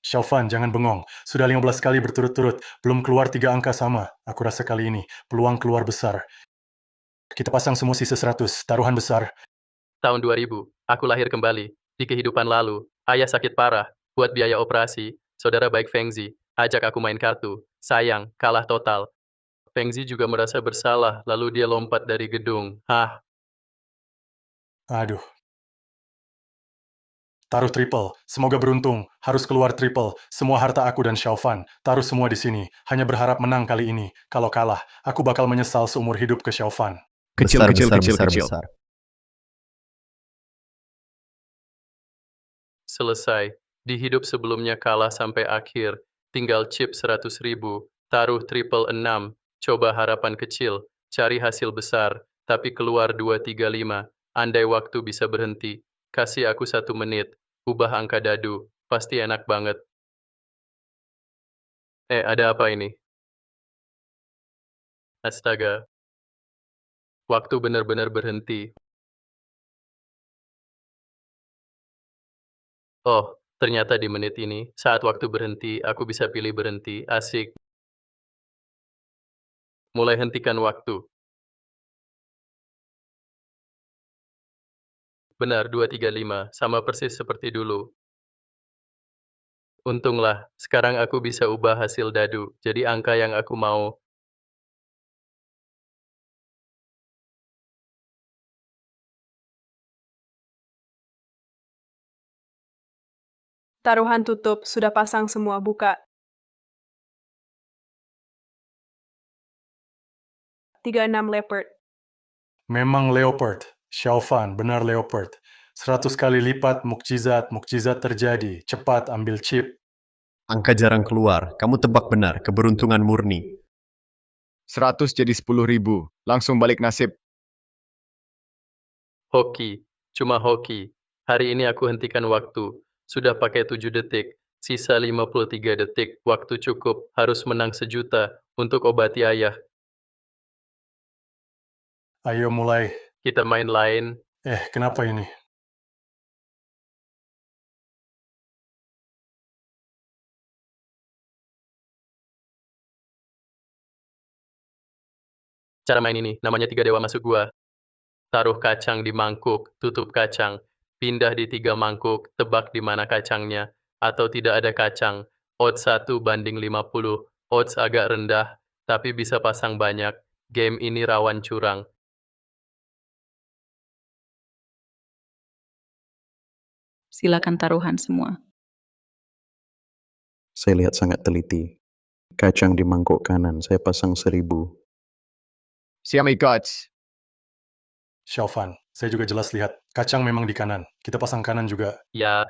Xiaofan, jangan bengong. Sudah 15 kali berturut-turut, belum keluar 3 angka sama. Aku rasa kali ini, peluang keluar besar. Kita pasang semua sisa 100, taruhan besar. Tahun 2000, aku lahir kembali. Di kehidupan lalu, ayah sakit parah, buat biaya operasi. Saudara baik Fengzi, ajak aku main kartu. Sayang, kalah total. Fengzi juga merasa bersalah, lalu dia lompat dari gedung. Hah, Aduh. Taruh triple. Semoga beruntung. Harus keluar triple. Semua harta aku dan Xiaofan. Taruh semua di sini. Hanya berharap menang kali ini. Kalau kalah, aku bakal menyesal seumur hidup ke Xiaofan. Kecil, Besar, kecil, besar, kecil, besar, kecil. besar. selesai. Di hidup sebelumnya kalah sampai akhir. Tinggal chip 100.000. Taruh triple 6. Coba harapan kecil. Cari hasil besar. Tapi keluar 235. Andai waktu bisa berhenti. Kasih aku 1 menit. Ubah angka dadu. Pasti enak banget. Ada apa ini? Astaga. Waktu benar-benar berhenti. Oh, ternyata di menit ini, saat waktu berhenti, aku bisa pilih berhenti. Asik. Mulai hentikan waktu. Benar, 235, sama persis seperti dulu. Untunglah, sekarang aku bisa ubah hasil dadu, jadi angka yang aku mau. Taruhan tutup, sudah pasang semua, buka. 36 leopard. Memang Leopard. Xiaofan, benar Leopard. 100 kali lipat, mukjizat, mukjizat terjadi. Cepat ambil chip. Angka jarang keluar. Kamu tebak benar, keberuntungan murni. 100 jadi 10.000. Langsung balik nasib. Hoki, cuma hoki. Hari ini aku hentikan waktu. Sudah pakai 7 detik. Sisa 53 detik. Waktu cukup. Harus menang 1 juta untuk obati ayah. Ayo mulai. Kita main lain. Kenapa ini? Cara main ini, namanya 3 dewa masuk gua. Taruh kacang di mangkuk, tutup kacang. Pindah di 3 mangkuk, tebak di mana kacangnya. Atau tidak ada kacang. Odds 1/50. Odds agak rendah, tapi bisa pasang banyak. Game ini rawan curang. Silakan taruhan semua. Saya lihat sangat teliti. Kacang di mangkuk kanan, saya pasang 1.000. Siami Gods. Xiaofan, saya juga jelas lihat. Kacang memang di kanan. Kita pasang kanan juga. Ya,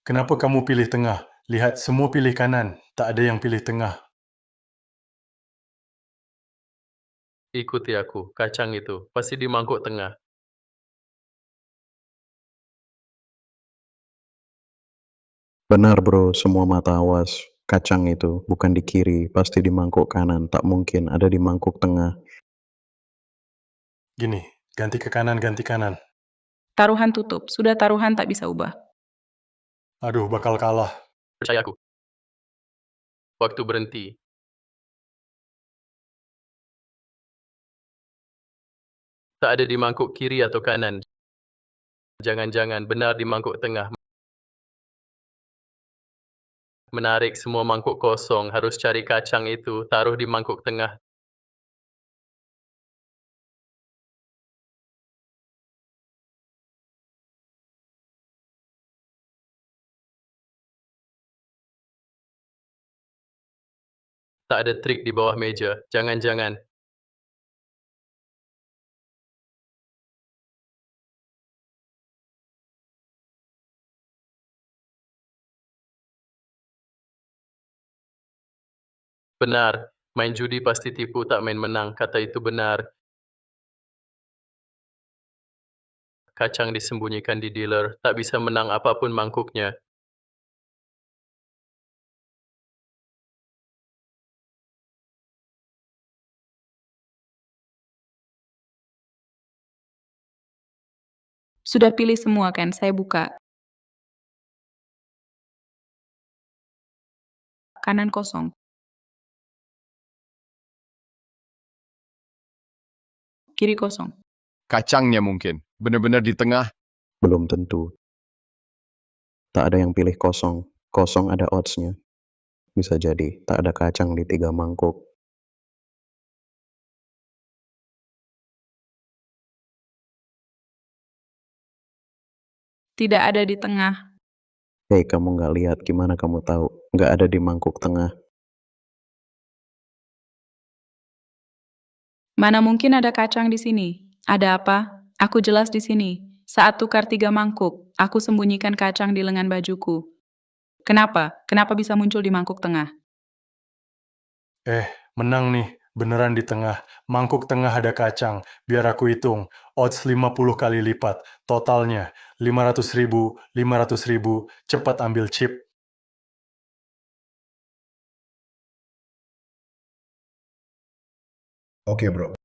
Kenapa kamu pilih tengah? Lihat, semua pilih kanan. Tak ada yang pilih tengah. ikuti aku. Kacang itu pasti di mangkuk tengah. Benar bro, semua mata awas. Kacang itu bukan di kiri, pasti di mangkuk kanan. Tak mungkin ada di mangkuk tengah. Gini, ganti ke kanan, ganti kanan. Taruhan tutup. Sudah taruhan tak bisa ubah. Aduh, bakal kalah. Percaya aku. Waktu berhenti. Tak ada di mangkuk kiri atau kanan. Jangan-jangan benar di mangkuk tengah. Menarik semua mangkuk kosong, harus cari kacang itu, taruh di mangkuk tengah. Tak ada trik di bawah meja. Jangan-jangan. Benar, main judi pasti tipu tak main menang. Kata itu benar. Kacang disembunyikan di dealer, tak bisa menang apapun mangkuknya. Sudah pilih semua kan? Saya buka. kanan kosong. Kiri kosong. Kacangnya mungkin. Benar-benar di tengah. Belum tentu. Tak ada yang pilih kosong. Kosong ada odds-nya. Bisa jadi tak ada kacang di 3 mangkuk. Tidak ada di tengah. Hei, kamu nggak lihat, gimana kamu tahu? Nggak ada di mangkuk tengah. Mana mungkin ada kacang di sini? Ada apa? Aku jelas di sini. Saat tukar 3 mangkuk, aku sembunyikan kacang di lengan bajuku. Kenapa? Kenapa bisa muncul di mangkuk tengah? Menang nih. Beneran di tengah. Mangkuk tengah ada kacang. Biar aku hitung. Odds 50 kali lipat. Totalnya 500.000, 500.000. Cepat ambil chip. Oke, bro.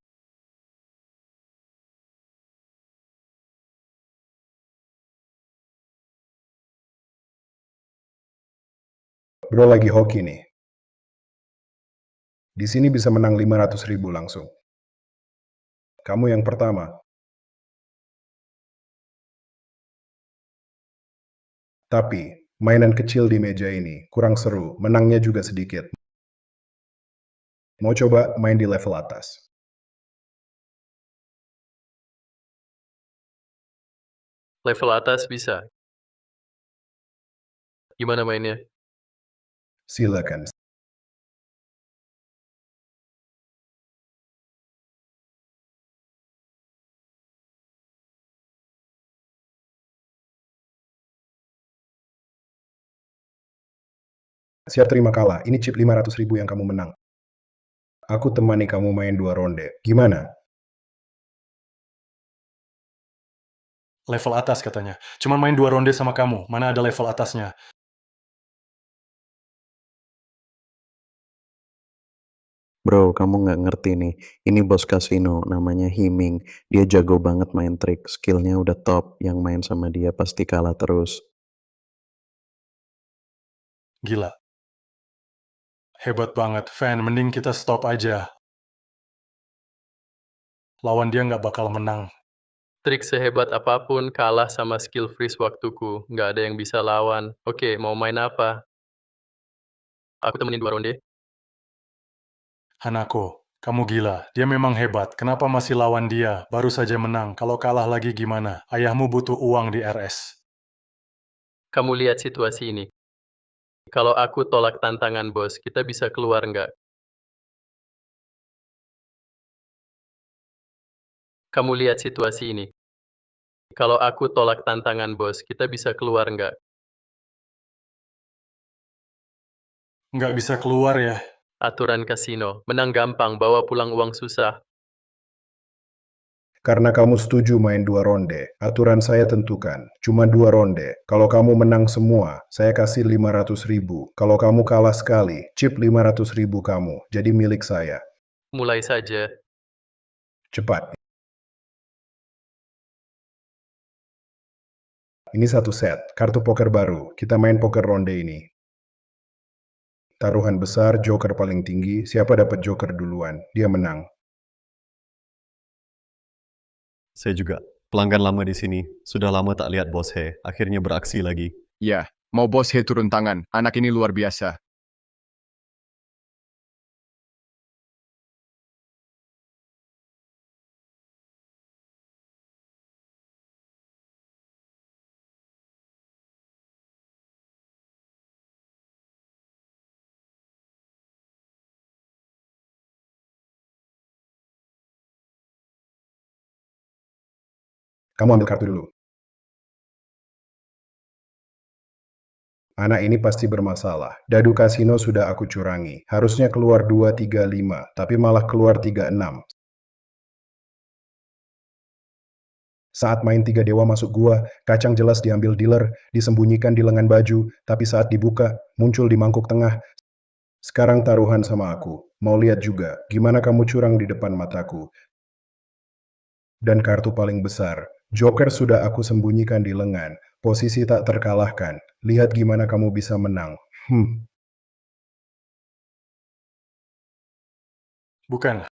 Bro lagi hoki nih. Di sini bisa menang 500.000 langsung. Kamu yang pertama. Tapi, mainan kecil di meja ini kurang seru, menangnya juga sedikit. Mau coba main di level atas? Level atas bisa. Gimana mainnya? Silakan. Siap terima kalah, ini chip 500.000 yang kamu menang. Aku temani kamu main 2 ronde. Gimana? Level atas katanya. Cuman main 2 ronde sama kamu. Mana ada level atasnya? Bro, kamu nggak ngerti nih. Ini bos kasino, namanya Himing. Dia jago banget main trik. Skillnya udah top. Yang main sama dia pasti kalah terus. Gila. Hebat banget. Fan, mending kita stop aja. Lawan dia nggak bakal menang. Trik sehebat apapun kalah sama skill freeze waktuku. Nggak ada yang bisa lawan. Oke, mau main apa? Aku temenin 2 ronde. Hanako, kamu gila. Dia memang hebat. Kenapa masih lawan dia? Baru saja menang. Kalau kalah lagi gimana? Ayahmu butuh uang di RS. Kamu lihat situasi ini. Kalau aku tolak tantangan bos, kita bisa keluar nggak? Kamu lihat situasi ini. Kalau aku tolak tantangan bos, kita bisa keluar nggak? Nggak bisa keluar ya? Aturan kasino. Menang gampang, bawa pulang uang susah. Karena kamu setuju main 2 ronde, aturan saya tentukan, cuma 2 ronde. Kalau kamu menang semua, saya kasih 500.000. Kalau kamu kalah sekali, chip 500.000 kamu, jadi milik saya. Mulai saja. Cepat. Ini 1 set, kartu poker baru. Kita main poker ronde ini. Taruhan besar, joker paling tinggi. Siapa dapat joker duluan, dia menang. Saya juga. Pelanggan lama di sini. Sudah lama tak lihat Bos He. Akhirnya beraksi lagi. Ya, mau bos He turun tangan. Anak ini luar biasa. Kamu ambil kartu dulu. Anak ini pasti bermasalah. Dadu kasino sudah aku curangi. Harusnya keluar 2, 3, 5, tapi malah keluar 3, 6. Saat main 3 dewa masuk gua, kacang jelas diambil dealer, disembunyikan di lengan baju, tapi saat dibuka, muncul di mangkuk tengah. Sekarang taruhan sama aku. Mau lihat juga, gimana kamu curang di depan mataku. Dan kartu paling besar, joker sudah aku sembunyikan di lengan. Posisi tak terkalahkan. Lihat gimana kamu bisa menang. Bukan.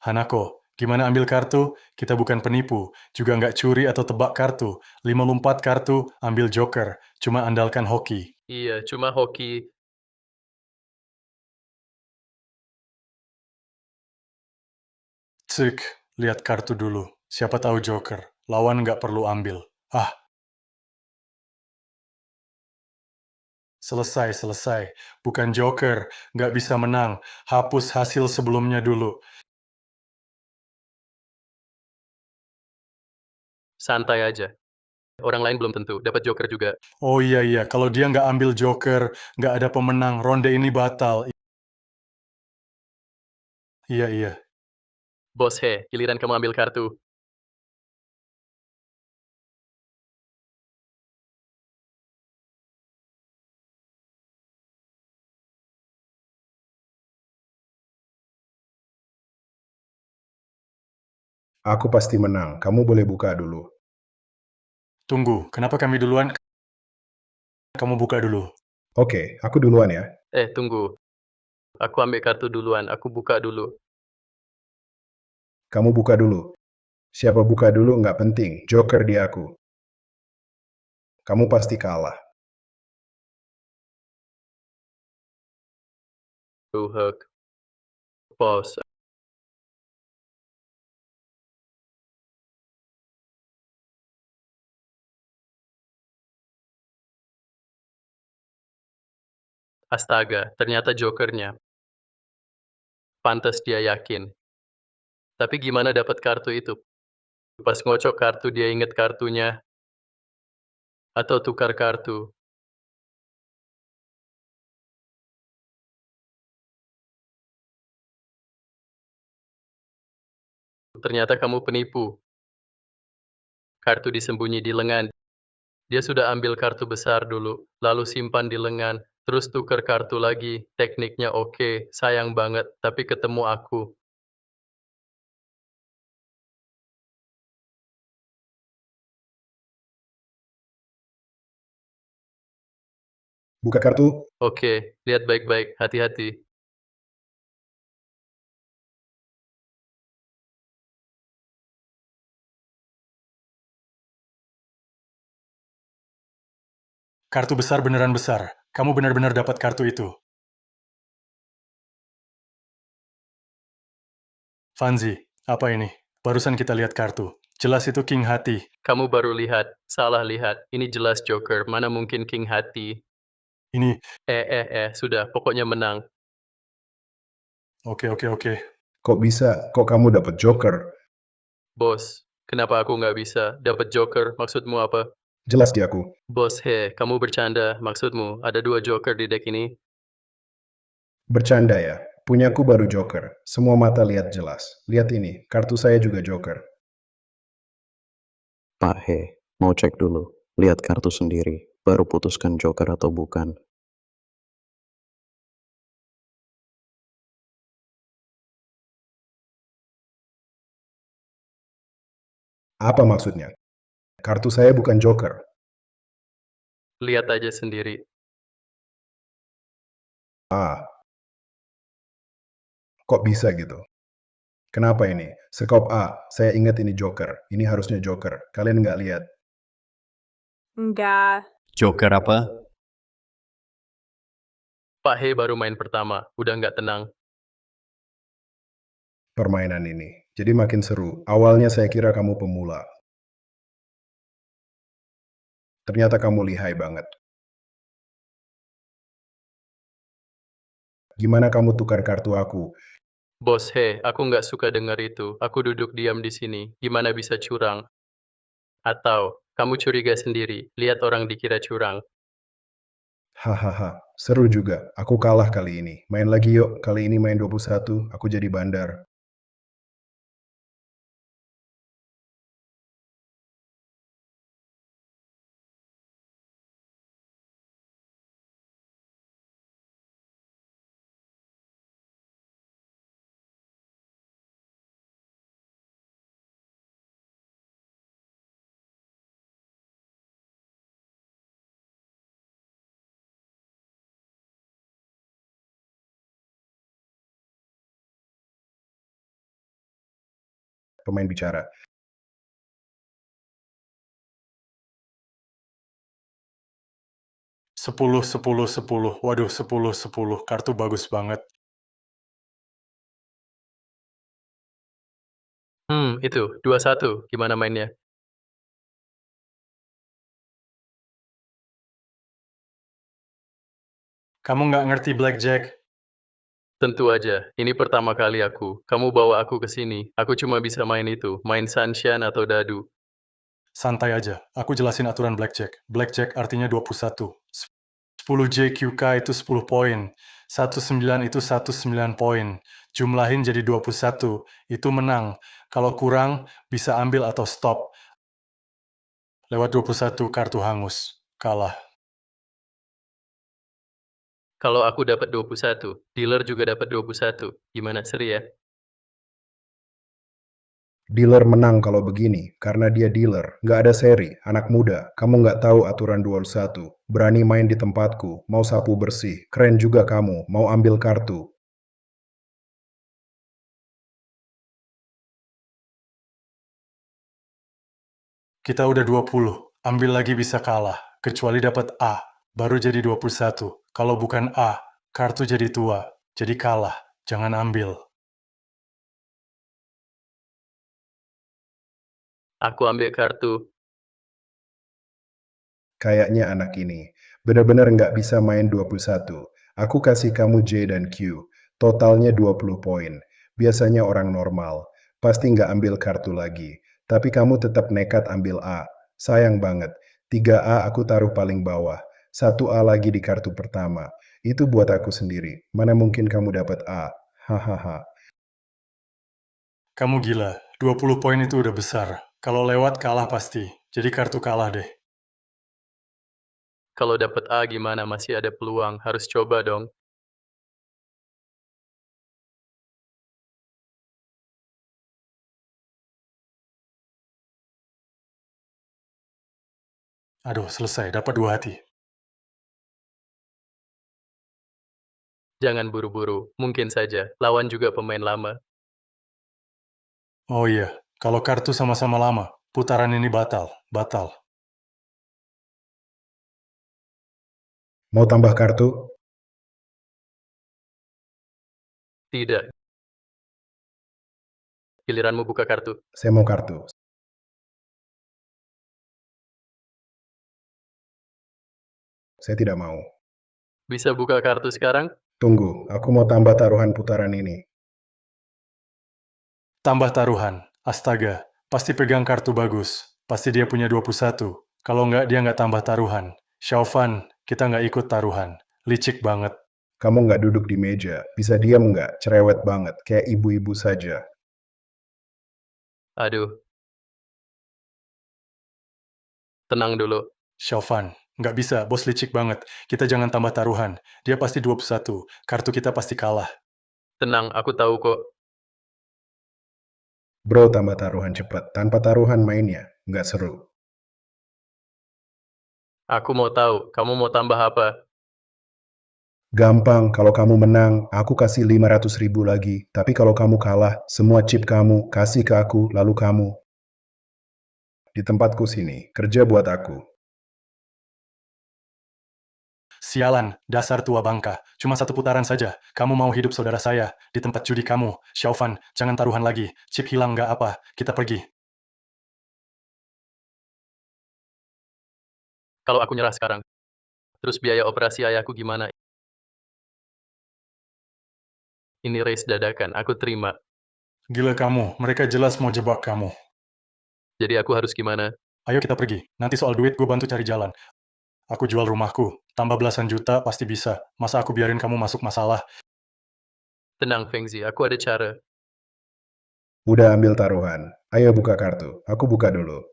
Hanako, gimana ambil kartu? Kita bukan penipu, juga nggak curi atau tebak kartu. 5 lompat kartu, ambil joker. Cuma andalkan hoki. Iya, cuma hoki. Cek, lihat kartu dulu. Siapa tahu joker. Lawan nggak perlu ambil. Ah, selesai. Bukan joker, nggak bisa menang. Hapus hasil sebelumnya dulu. Santai aja. Orang lain belum tentu dapat joker juga. Oh iya, kalau dia nggak ambil joker, nggak ada pemenang. Ronde ini batal. Iya. Bos he, giliran kamu ambil kartu. Aku pasti menang. Kamu boleh buka dulu. Tunggu, kenapa kami duluan? Kamu buka dulu. Oke, aku duluan ya. Tunggu. Aku ambil kartu duluan, aku buka dulu. Kamu buka dulu. Siapa buka dulu nggak penting. Joker di aku. Kamu pasti kalah. Hook. Bos. Astaga, ternyata jokernya. Pantas dia yakin. Tapi gimana dapat kartu itu? Pas ngocok kartu dia inget kartunya. Atau tukar kartu. Ternyata kamu penipu. Kartu disembunyi di lengan. Dia sudah ambil kartu besar dulu, lalu simpan di lengan, terus tukar kartu lagi. Tekniknya oke, sayang banget, tapi ketemu aku. Buka kartu. Oke, lihat baik-baik, hati-hati. Kartu besar beneran besar. Kamu benar-benar dapat kartu itu. Fanzi, apa ini? Barusan kita lihat kartu. Jelas itu King Hati. Kamu baru lihat, salah lihat. Ini jelas Joker, mana mungkin King Hati. Ini, Sudah, pokoknya menang. oke. Kok bisa? Kok kamu dapat Joker? Bos, kenapa aku nggak bisa dapat Joker? Maksudmu apa? Jelas di aku. Bos, kamu bercanda. Maksudmu, ada 2 Joker di deck ini? Bercanda ya. Punyaku baru Joker. Semua mata lihat jelas. Lihat ini, kartu saya juga Joker. Pak He, mau cek dulu. Lihat kartu sendiri, baru putuskan joker atau bukan. Apa maksudnya? Kartu saya bukan Joker. Lihat aja sendiri. Kok bisa gitu? Kenapa ini? Sekop A, saya ingat ini Joker. Ini harusnya Joker. Kalian nggak lihat. Enggak. Joker apa? Pak He baru main pertama, udah nggak tenang. Permainan ini. Jadi makin seru. Awalnya saya kira kamu pemula. Ternyata kamu lihai banget. Gimana kamu tukar kartu aku? Bos, aku nggak suka dengar itu. Aku duduk diam di sini. Gimana bisa curang? Atau, kamu curiga sendiri, lihat orang dikira curang. Hahaha, seru juga. Aku kalah kali ini. Main lagi yuk. Kali ini main 21, aku jadi bandar. pemain bicara. Sepuluh, 10. Waduh, 10. Kartu bagus banget. Itu, 21. Gimana mainnya? Kamu nggak ngerti blackjack? Tentu aja, ini pertama kali aku. Kamu bawa aku ke sini. Aku cuma bisa main itu, main Sanshan atau dadu. Santai aja, aku jelasin aturan blackjack. Blackjack artinya 21. 10 JQK itu 10 poin. 19 itu 19 poin. Jumlahin jadi 21, itu menang. Kalau kurang, bisa ambil atau stop. Lewat 21, kartu hangus. Kalah. Kalau aku dapat 21, dealer juga dapat 21. Gimana, seri ya? Dealer menang kalau begini, karena dia dealer. Nggak ada seri, anak muda. Kamu nggak tahu aturan 21. Berani main di tempatku, mau sapu bersih. Keren juga kamu, mau ambil kartu. Kita udah 20, ambil lagi bisa kalah. Kecuali dapat A, baru jadi 21. Kalau bukan A, kartu jadi tua. Jadi kalah, jangan ambil. Aku ambil kartu. Kayaknya anak ini benar-benar nggak bisa main 21. Aku kasih kamu J dan Q. Totalnya 20 poin. Biasanya orang normal. Pasti nggak ambil kartu lagi. Tapi kamu tetap nekat ambil A. Sayang banget. 3A aku taruh paling bawah. 1A lagi di kartu pertama. Itu buat aku sendiri. Mana mungkin kamu dapat A? Hahaha. Kamu gila, 20 poin itu udah besar. Kalau lewat kalah pasti. Jadi kartu kalah deh. Kalau dapat A gimana, masih ada peluang. Harus coba dong. Aduh, selesai, dapat 2 hati. Jangan buru-buru, mungkin saja. Lawan juga pemain lama. Oh iya, kalau kartu sama-sama lama, putaran ini batal. Batal. Mau tambah kartu? Tidak. Giliranmu buka kartu. Saya mau kartu. Saya tidak mau. Bisa buka kartu sekarang? Tunggu, aku mau tambah taruhan putaran ini. Tambah taruhan. Astaga, pasti pegang kartu bagus. Pasti dia punya 21. Kalau nggak, dia nggak tambah taruhan. Xiaofan, kita nggak ikut taruhan. Licik banget. Kamu nggak duduk di meja, bisa diam nggak? Cerewet banget, kayak ibu-ibu saja. Aduh. Tenang dulu. Xiaofan, nggak bisa, bos licik banget. Kita jangan tambah taruhan. Dia pasti 21. Kartu kita pasti kalah. Tenang, aku tahu kok. Bro, tambah taruhan cepat. Tanpa taruhan mainnya, nggak seru. Aku mau tahu, kamu mau tambah apa? Gampang, kalau kamu menang, aku kasih 500.000 lagi. Tapi kalau kamu kalah, semua chip kamu kasih ke aku, lalu kamu. Di tempatku sini, kerja buat aku. Sialan, dasar tua bangka. Cuma 1 putaran saja. Kamu mau hidup saudara saya di tempat judi kamu. Xiaofan, jangan taruhan lagi. Chip hilang nggak apa. Kita pergi. Kalau aku nyerah sekarang. Terus biaya operasi ayahku gimana? Ini race dadakan, aku terima. Gila kamu, mereka jelas mau jebak kamu. Jadi aku harus gimana? Ayo kita pergi. Nanti soal duit gue bantu cari jalan. Aku jual rumahku. Tambah belasan juta pasti bisa. Masa aku biarin kamu masuk masalah? Tenang, Fengzi, aku ada cara. Udah ambil taruhan. Ayo buka kartu. Aku buka dulu.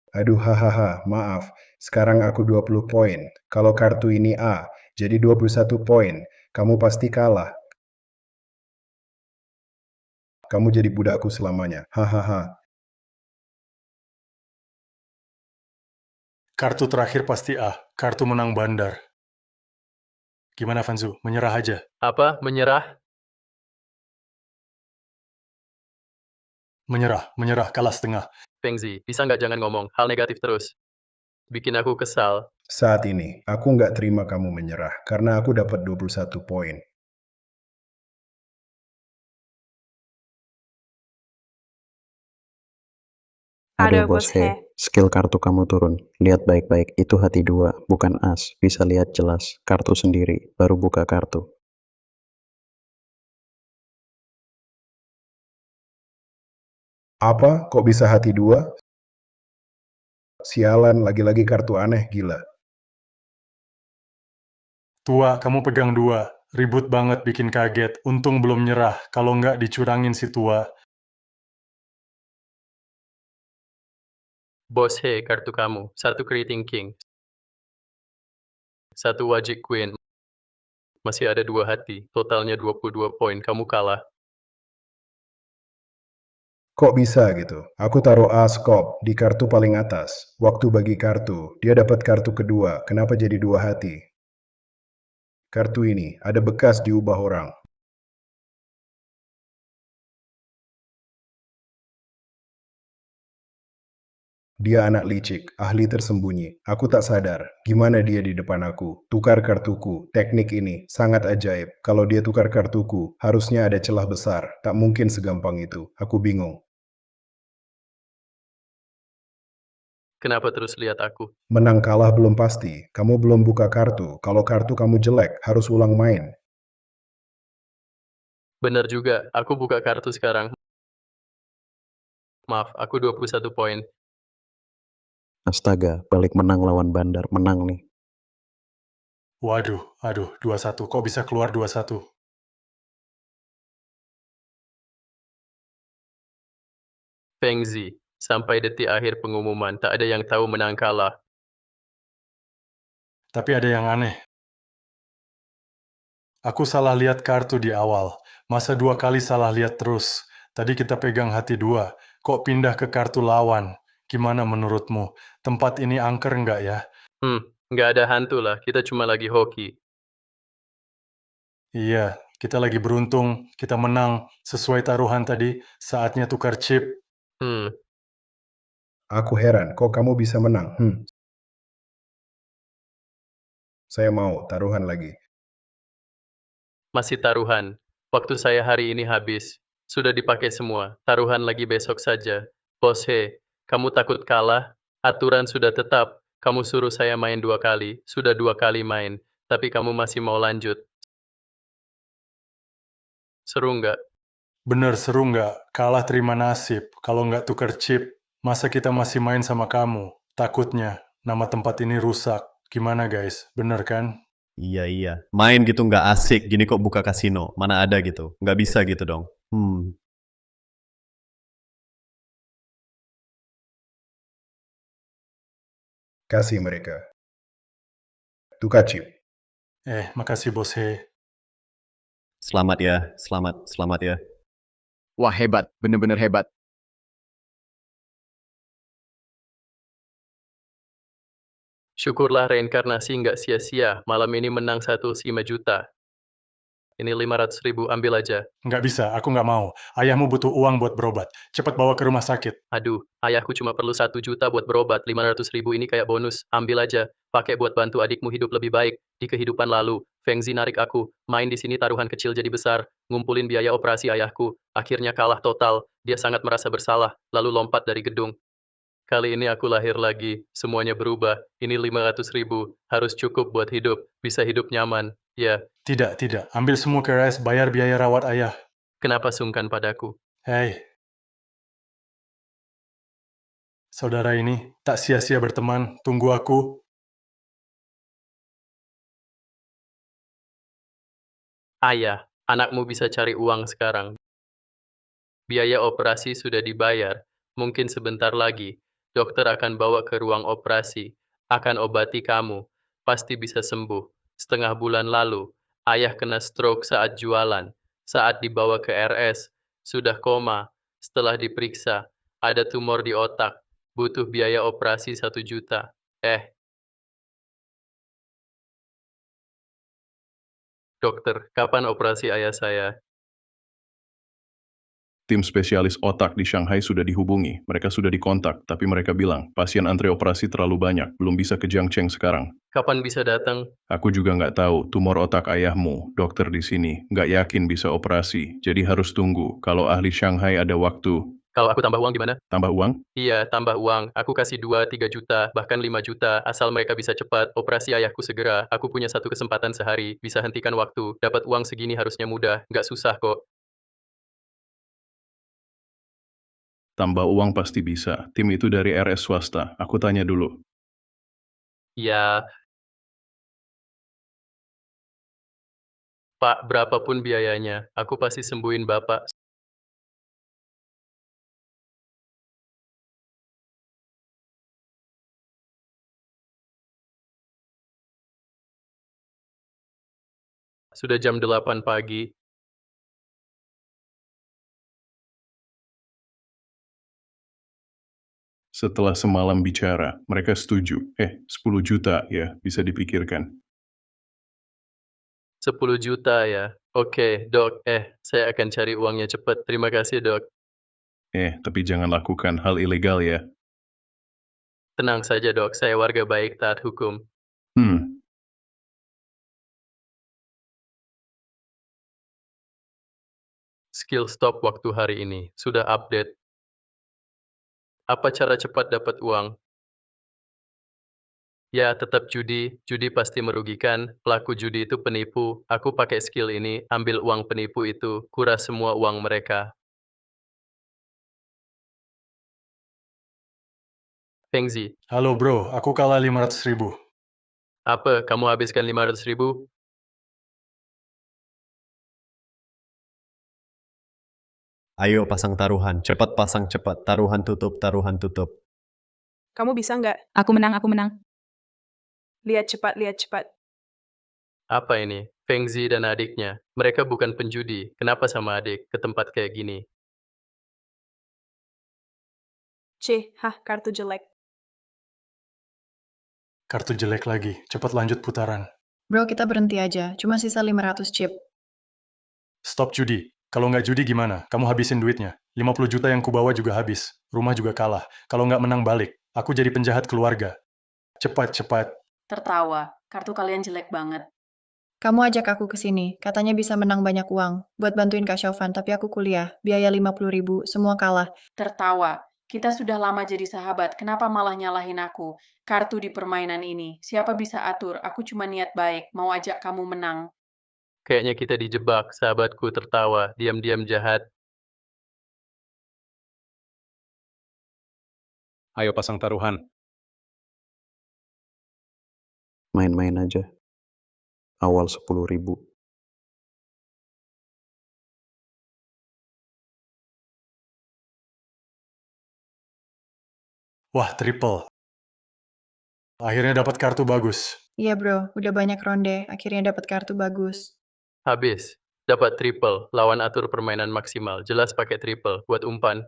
Aduh, hahaha, maaf. Sekarang aku 20 poin. Kalau kartu ini A, jadi 21 poin. Kamu pasti kalah. kamu jadi budakku selamanya. Hahaha. Kartu terakhir pasti A, kartu menang bandar. Gimana Fanzu, menyerah aja? Apa? Menyerah? Menyerah, kalah setengah. Fengzi, bisa nggak jangan ngomong hal negatif terus? Bikin aku kesal. Saat ini, aku nggak terima kamu menyerah, karena aku dapat 21 poin. Ada, Aduh bos Bos He, He. skill kartu kamu turun. Lihat baik-baik, itu hati 2, bukan as. Bisa lihat jelas, kartu sendiri, baru buka kartu. Apa? Kok bisa hati 2? Sialan, lagi-lagi kartu aneh, gila. Tua, kamu pegang 2. Ribut banget bikin kaget. Untung belum nyerah. Kalau nggak dicurangin si tua. Bos He, kartu kamu. 1 Creating King. 1 Wajik Queen. Masih ada 2 hati. Totalnya 22 poin. Kamu kalah. Kok bisa gitu? Aku taruh as kop di kartu paling atas. Waktu bagi kartu, dia dapat kartu kedua. Kenapa jadi 2 hati? Kartu ini ada bekas diubah orang. Dia anak licik, ahli tersembunyi. Aku tak sadar, gimana dia di depan aku. Tukar kartuku, teknik ini sangat ajaib. Kalau dia tukar kartuku, harusnya ada celah besar. Tak mungkin segampang itu. Aku bingung. Kenapa terus lihat aku? Menang kalah belum pasti. Kamu belum buka kartu. Kalau kartu kamu jelek, harus ulang main. Bener juga, aku buka kartu sekarang. Maaf, aku 21 poin. Astaga, balik menang lawan bandar, menang nih. Waduh, 21. Kok bisa keluar 21? Fengzi, sampai detik akhir pengumuman, tak ada yang tahu menang kalah. Tapi ada yang aneh. Aku salah lihat kartu di awal. Masa 2 kali salah lihat terus? Tadi kita pegang hati 2. Kok pindah ke kartu lawan? Gimana menurutmu? Tempat ini angker nggak ya? Nggak ada hantu lah, kita cuma lagi hoki. Iya, kita lagi beruntung. Kita menang. Sesuai taruhan tadi, saatnya tukar chip. Aku heran, kok kamu bisa menang? Saya mau taruhan lagi. Masih taruhan. Waktu saya hari ini habis. Sudah dipakai semua. Taruhan lagi besok saja. Bos He, kamu takut kalah? Aturan sudah tetap. Kamu suruh saya main 2 kali. Sudah 2 kali main. Tapi kamu masih mau lanjut. Seru nggak? Bener seru nggak? Kalah terima nasib. Kalau nggak tukar chip, masa kita masih main sama kamu? Takutnya, nama tempat ini rusak. Gimana guys? Bener kan? Iya. Main gitu nggak asik, gini kok buka kasino. Mana ada gitu. Nggak bisa gitu dong. Kasih mereka. Tukar chip. Makasih bos He. Selamat ya, selamat ya. Wah hebat, bener-bener hebat. Syukurlah reinkarnasi nggak sia-sia. Malam ini menang 1,5 juta. Ini 500.000, ambil aja. Nggak bisa, aku nggak mau. Ayahmu butuh uang buat berobat. Cepat bawa ke rumah sakit. Aduh, ayahku cuma perlu 1 juta buat berobat. 500.000 ini kayak bonus. Ambil aja. Pakai buat bantu adikmu hidup lebih baik di kehidupan lalu. Fengzi narik aku. Main di sini taruhan kecil jadi besar. Ngumpulin biaya operasi ayahku. Akhirnya kalah total. Dia sangat merasa bersalah. Lalu lompat dari gedung. Kali ini aku lahir lagi. Semuanya berubah. Ini 500.000. Harus cukup buat hidup. Bisa hidup nyaman. Ya, Tidak. Ambil semua ke RS, bayar biaya rawat ayah. kenapa sungkan padaku? Hei. Saudara ini, tak sia-sia berteman. Tunggu aku. Ayah, anakmu bisa cari uang sekarang. Biaya operasi sudah dibayar. Mungkin sebentar lagi, dokter akan bawa ke ruang operasi. Akan obati kamu. Pasti bisa sembuh. Setengah bulan lalu, ayah kena stroke saat jualan. Saat dibawa ke RS, sudah koma. Setelah diperiksa, ada tumor di otak. Butuh biaya operasi 1 juta. Dokter, kapan operasi ayah saya? Tim spesialis otak di Shanghai sudah dihubungi. Mereka sudah dikontak, tapi mereka bilang pasien antri operasi terlalu banyak, belum bisa ke Jiangcheng sekarang. Kapan bisa datang? Aku juga nggak tahu, tumor otak ayahmu, dokter di sini, nggak yakin bisa operasi, jadi harus tunggu. Kalau ahli Shanghai ada waktu, Kalau aku tambah uang gimana? tambah uang? Iya, tambah uang. Aku kasih 2-3 juta, bahkan 5 juta, asal mereka bisa cepat. Operasi ayahku segera. Aku punya 1 kesempatan sehari, bisa hentikan waktu. Dapat uang segini harusnya mudah, nggak susah kok. Tambah uang pasti bisa. Tim itu dari RS swasta. Aku tanya dulu. Ya, Pak, berapapun biayanya, aku pasti sembuhin Bapak. Sudah jam 8 pagi. Setelah semalam bicara, mereka setuju. 10 juta ya, bisa dipikirkan. 10 juta ya. Oke, dok. Saya akan cari uangnya cepat. Terima kasih, dok. Tapi jangan lakukan hal ilegal ya. Tenang saja, dok. Saya warga baik taat hukum. Skill stop waktu hari ini. Sudah update. Apa cara cepat dapat uang? Ya, tetap judi. Judi pasti merugikan. Pelaku judi itu penipu. Aku pakai skill ini, ambil uang penipu itu, kuras semua uang mereka. Fengzi, Halo bro, aku kalah 500.000. apa kamu habiskan 500.000? Ayo pasang taruhan, cepat pasang cepat. Taruhan tutup, taruhan tutup. Kamu bisa nggak? Aku menang, aku menang. Lihat cepat, lihat cepat. Apa ini? Fengzi dan adiknya. Mereka bukan penjudi. Kenapa sama adik ke tempat kayak gini? Kartu jelek. Kartu jelek lagi, cepat lanjut putaran. Bro, kita berhenti aja. Cuma sisa 500 chip. Stop judi. Kalau nggak judi gimana? Kamu habisin duitnya. 50 juta yang kubawa juga habis. Rumah juga kalah. Kalau nggak menang balik, aku jadi penjahat keluarga. Cepat, cepat. Tertawa. Kartu kalian jelek banget. Kamu ajak aku ke sini. Katanya bisa menang banyak uang. Buat bantuin Kak Syaufan, tapi aku kuliah. Biaya 50.000, semua kalah. Tertawa. Kita sudah lama jadi sahabat. Kenapa malah nyalahin aku? Kartu di permainan ini. Siapa bisa atur? Aku cuma niat baik. Mau ajak kamu menang. Kayaknya kita dijebak, sahabatku tertawa, diam-diam jahat. Ayo pasang taruhan. Main-main aja. Awal 10.000. Wah, triple. Akhirnya dapat kartu bagus. Iya bro, udah banyak ronde. Akhirnya dapat kartu bagus. Habis. Dapat triple, lawan atur permainan maksimal. Jelas pakai triple, buat umpan.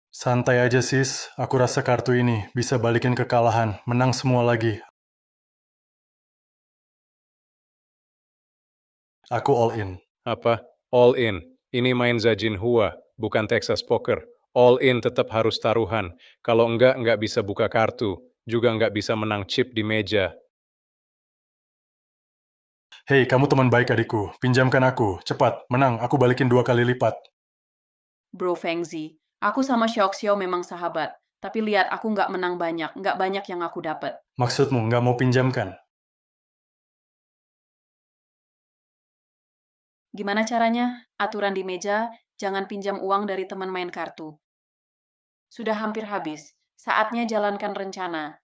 Santai aja sis, aku rasa kartu ini bisa balikin kekalahan, menang semua lagi. Aku all in. Apa? All in. Ini main Zajin Hua, bukan Texas Poker. All in tetap harus taruhan. Kalau nggak bisa buka kartu. Juga nggak bisa menang chip di meja. Hei, kamu teman baik adikku. Pinjamkan aku. Cepat, menang. Aku balikin 2 kali lipat. Bro Fengzi, aku sama Xiaoxiao memang sahabat. Tapi lihat aku nggak menang banyak. Nggak banyak yang aku dapat. Maksudmu nggak mau pinjamkan? Gimana caranya? Aturan di meja, jangan pinjam uang dari teman main kartu. Sudah hampir habis. Saatnya jalankan rencana.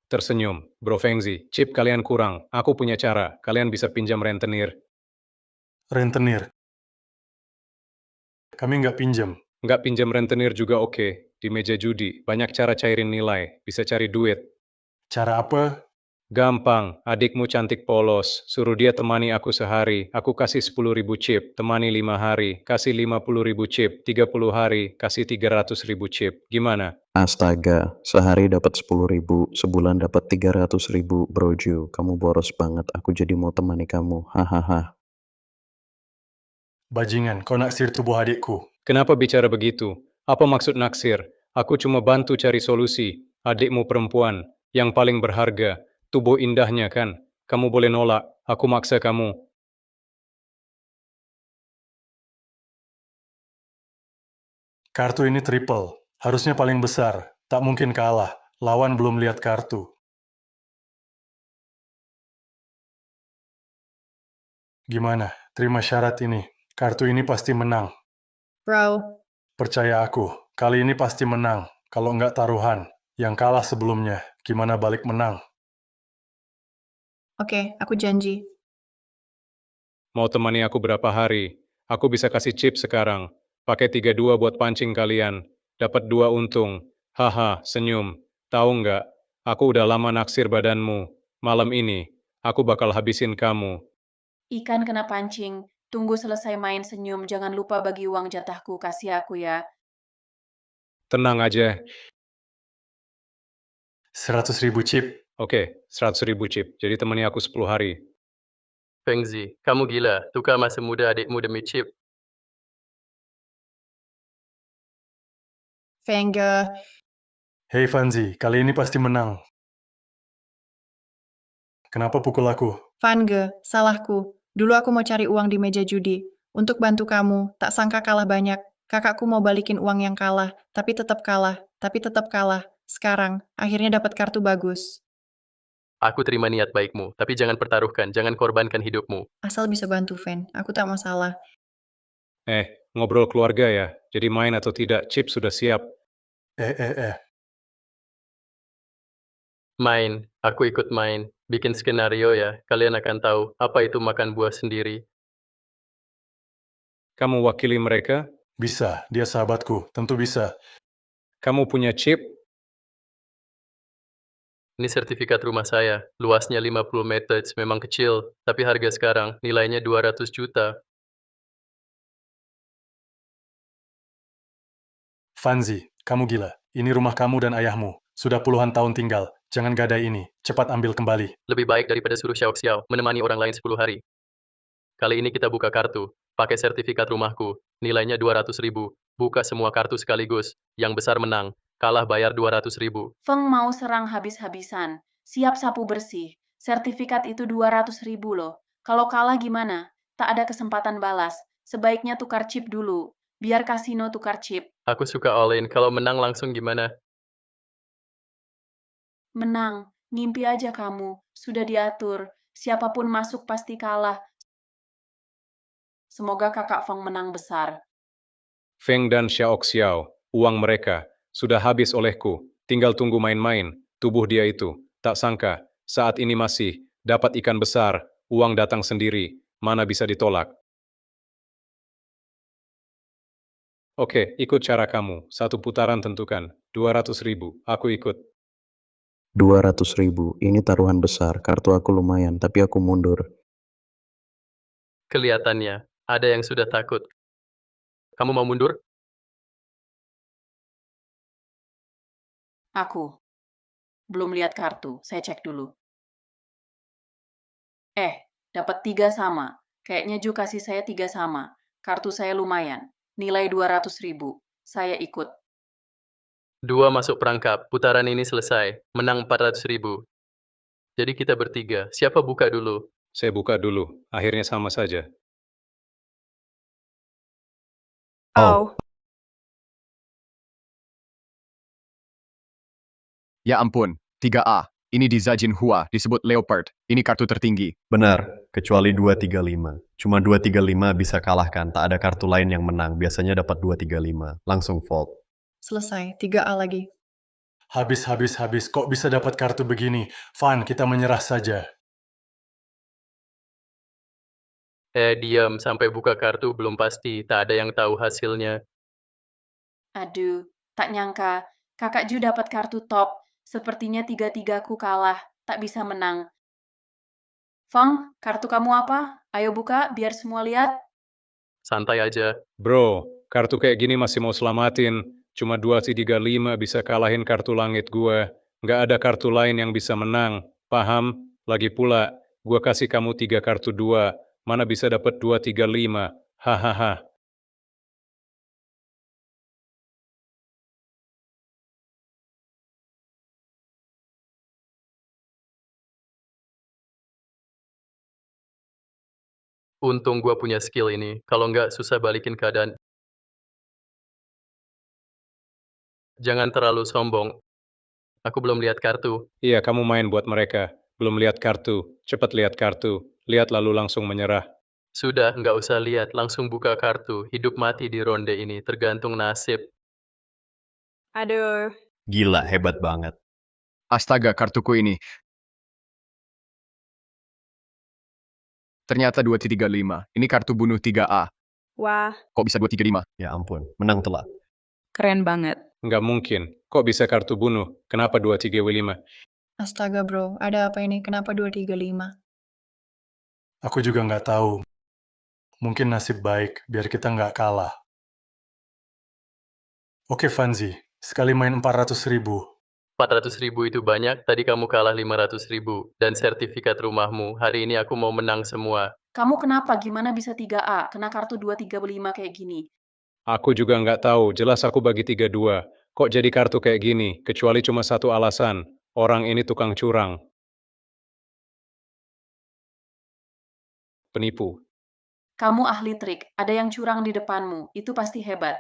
Tersenyum. Bro Fengzi, chip kalian kurang. Aku punya cara. Kalian bisa pinjam rentenir. Rentenir. Kami nggak pinjam. Nggak pinjam rentenir juga oke. Di meja judi, banyak cara cairin nilai. Bisa cari duit. Cara apa? Gampang, adikmu cantik polos. Suruh dia temani aku sehari. Aku kasih 10.000 chip. Temani 5 hari. Kasih 50.000 chip. 30 hari. Kasih 300.000 chip. Gimana? Astaga, sehari dapat 10.000, sebulan dapat 300.000, broju. Kamu boros banget, aku jadi mau temani kamu. Hahaha. Bajingan, kau naksir tubuh adikku. Kenapa bicara begitu? Apa maksud naksir? Aku cuma bantu cari solusi. Adikmu perempuan, yang paling berharga. Tubuh indahnya kan? Kamu boleh nolak, aku maksa kamu. Kartu ini triple, harusnya paling besar. Tak mungkin kalah, lawan belum lihat kartu. Gimana, terima syarat ini. Kartu ini pasti menang. Bro, Percaya aku, kali ini pasti menang. Kalau nggak taruhan, yang kalah sebelumnya, gimana balik menang? oke, aku janji. Mau temani aku berapa hari? Aku bisa kasih chip sekarang. Pakai 32 buat pancing kalian. Dapat 2 untung. Haha, senyum. Tahu nggak? Aku udah lama naksir badanmu. Malam ini, aku bakal habisin kamu. Ikan kena pancing. Tunggu selesai main senyum, jangan lupa bagi uang jatahku, kasih aku ya. Tenang aja. 100.000 chip. Oke, 100.000 chip. Jadi temani aku 10 hari. Fengzi, kamu gila. Tukar masa muda adikmu demi chip. Fengge, Hei Fanzi, kali ini pasti menang. Kenapa pukul aku? Vange, salahku. Dulu aku mau cari uang di meja judi. Untuk bantu kamu, tak sangka kalah banyak. Kakakku mau balikin uang yang kalah, tapi tetap kalah. Sekarang, akhirnya dapat kartu bagus. Aku terima niat baikmu, tapi jangan pertaruhkan, jangan korbankan hidupmu. Asal bisa bantu, Fen. Aku tak masalah. Ngobrol keluarga ya. Jadi main atau tidak, chip sudah siap. Main, aku ikut main. Bikin skenario ya, kalian akan tahu apa itu makan buah sendiri. Kamu wakili mereka? Bisa, dia sahabatku, tentu bisa. Kamu punya chip? Ini sertifikat rumah saya, luasnya 50 meter, memang kecil, tapi harga sekarang nilainya 200 juta. Fanzi, kamu gila. Ini rumah kamu dan ayahmu. Sudah puluhan tahun tinggal. Jangan gadai ini. Cepat ambil kembali. Lebih baik daripada suruh Xiao menemani orang lain 10 hari. Kali ini kita buka kartu, pakai sertifikat rumahku, nilainya 200.000. Buka semua kartu sekaligus, yang besar menang, kalah bayar 200.000. Feng mau serang habis-habisan. Siap sapu bersih. Sertifikat itu 200.000 loh. Kalau kalah gimana? Tak ada kesempatan balas. Sebaiknya tukar chip dulu. Biar kasino tukar chip. Aku suka all in, kalau menang langsung gimana? Menang. Ngimpi aja kamu. Sudah diatur. Siapapun masuk pasti kalah. Semoga kakak Feng menang besar. Feng dan Xiao, uang mereka sudah habis olehku. Tinggal tunggu main-main. Tubuh dia itu. Tak sangka, saat ini masih dapat ikan besar. Uang datang sendiri. Mana bisa ditolak? Oke, ikut cara kamu. 1 putaran tentukan. 200.000. Aku ikut. 200.000, ini taruhan besar. Kartu aku lumayan, tapi aku mundur. Kelihatannya, ada yang sudah takut. Kamu mau mundur? Aku. Belum lihat kartu. Saya cek dulu. Dapat 3 sama. Kayaknya Ju kasih saya 3 sama. Kartu saya lumayan. Nilai 200.000. Saya ikut. 2 masuk perangkap, putaran ini selesai, menang 400.000. Jadi kita bertiga, siapa buka dulu? Saya buka dulu. Akhirnya sama saja. Oh. Ya ampun, 3A. Ini di Zajin Hua, disebut Leopard. Ini kartu tertinggi. Benar, kecuali 235. Cuma 235 bisa kalahkan, tak ada kartu lain yang menang. Biasanya dapat 235. Langsung fold. Selesai, 3A lagi. Habis. Kok bisa dapat kartu begini? Fan, kita menyerah saja. Diam, sampai buka kartu belum pasti, tak ada yang tahu hasilnya. Aduh, tak nyangka. Kakak Ju dapat kartu top. Sepertinya 3-3 ku kalah. tak bisa menang. Fang, kartu kamu apa? Ayo buka, biar semua lihat. Santai aja. Bro, kartu kayak gini masih mau selamatin. Cuma 2-3-5 bisa kalahin kartu langit gue. Nggak ada kartu lain yang bisa menang. Paham? Lagi pula, gue kasih kamu 3 kartu 2. Mana bisa dapet 2-3-5? Hahaha. Untung gua punya skill ini. Kalau nggak, susah balikin keadaan. Jangan terlalu sombong. Aku belum lihat kartu. Iya, kamu main buat mereka. Belum lihat kartu. Cepat lihat kartu. Lihat lalu langsung menyerah. Sudah, nggak usah lihat. Langsung buka kartu. Hidup mati di ronde ini. Tergantung nasib. Aduh. Gila, hebat banget. Astaga, kartuku ini. Ternyata 2-3-5. Ini kartu bunuh 3A. Wah. Kok bisa 2-3-5? Ya ampun, menang telak. Keren banget. Nggak mungkin. Kok bisa kartu bunuh? Kenapa 2-3-5? Astaga bro, ada apa ini? Kenapa 235? Aku juga nggak tahu. Mungkin nasib baik, biar kita nggak kalah. Oke, Fanzi. Sekali main 400.000. 400.000 itu banyak, tadi kamu kalah 500.000. Dan sertifikat rumahmu, hari ini aku mau menang semua. Kamu kenapa? Gimana bisa 3A? Kena kartu 235 kayak gini. Aku juga nggak tahu. Jelas aku bagi 3-2. Kok jadi kartu kayak gini? Kecuali cuma satu alasan. Orang ini tukang curang. Penipu. Kamu ahli trik, ada yang curang di depanmu. Itu pasti hebat.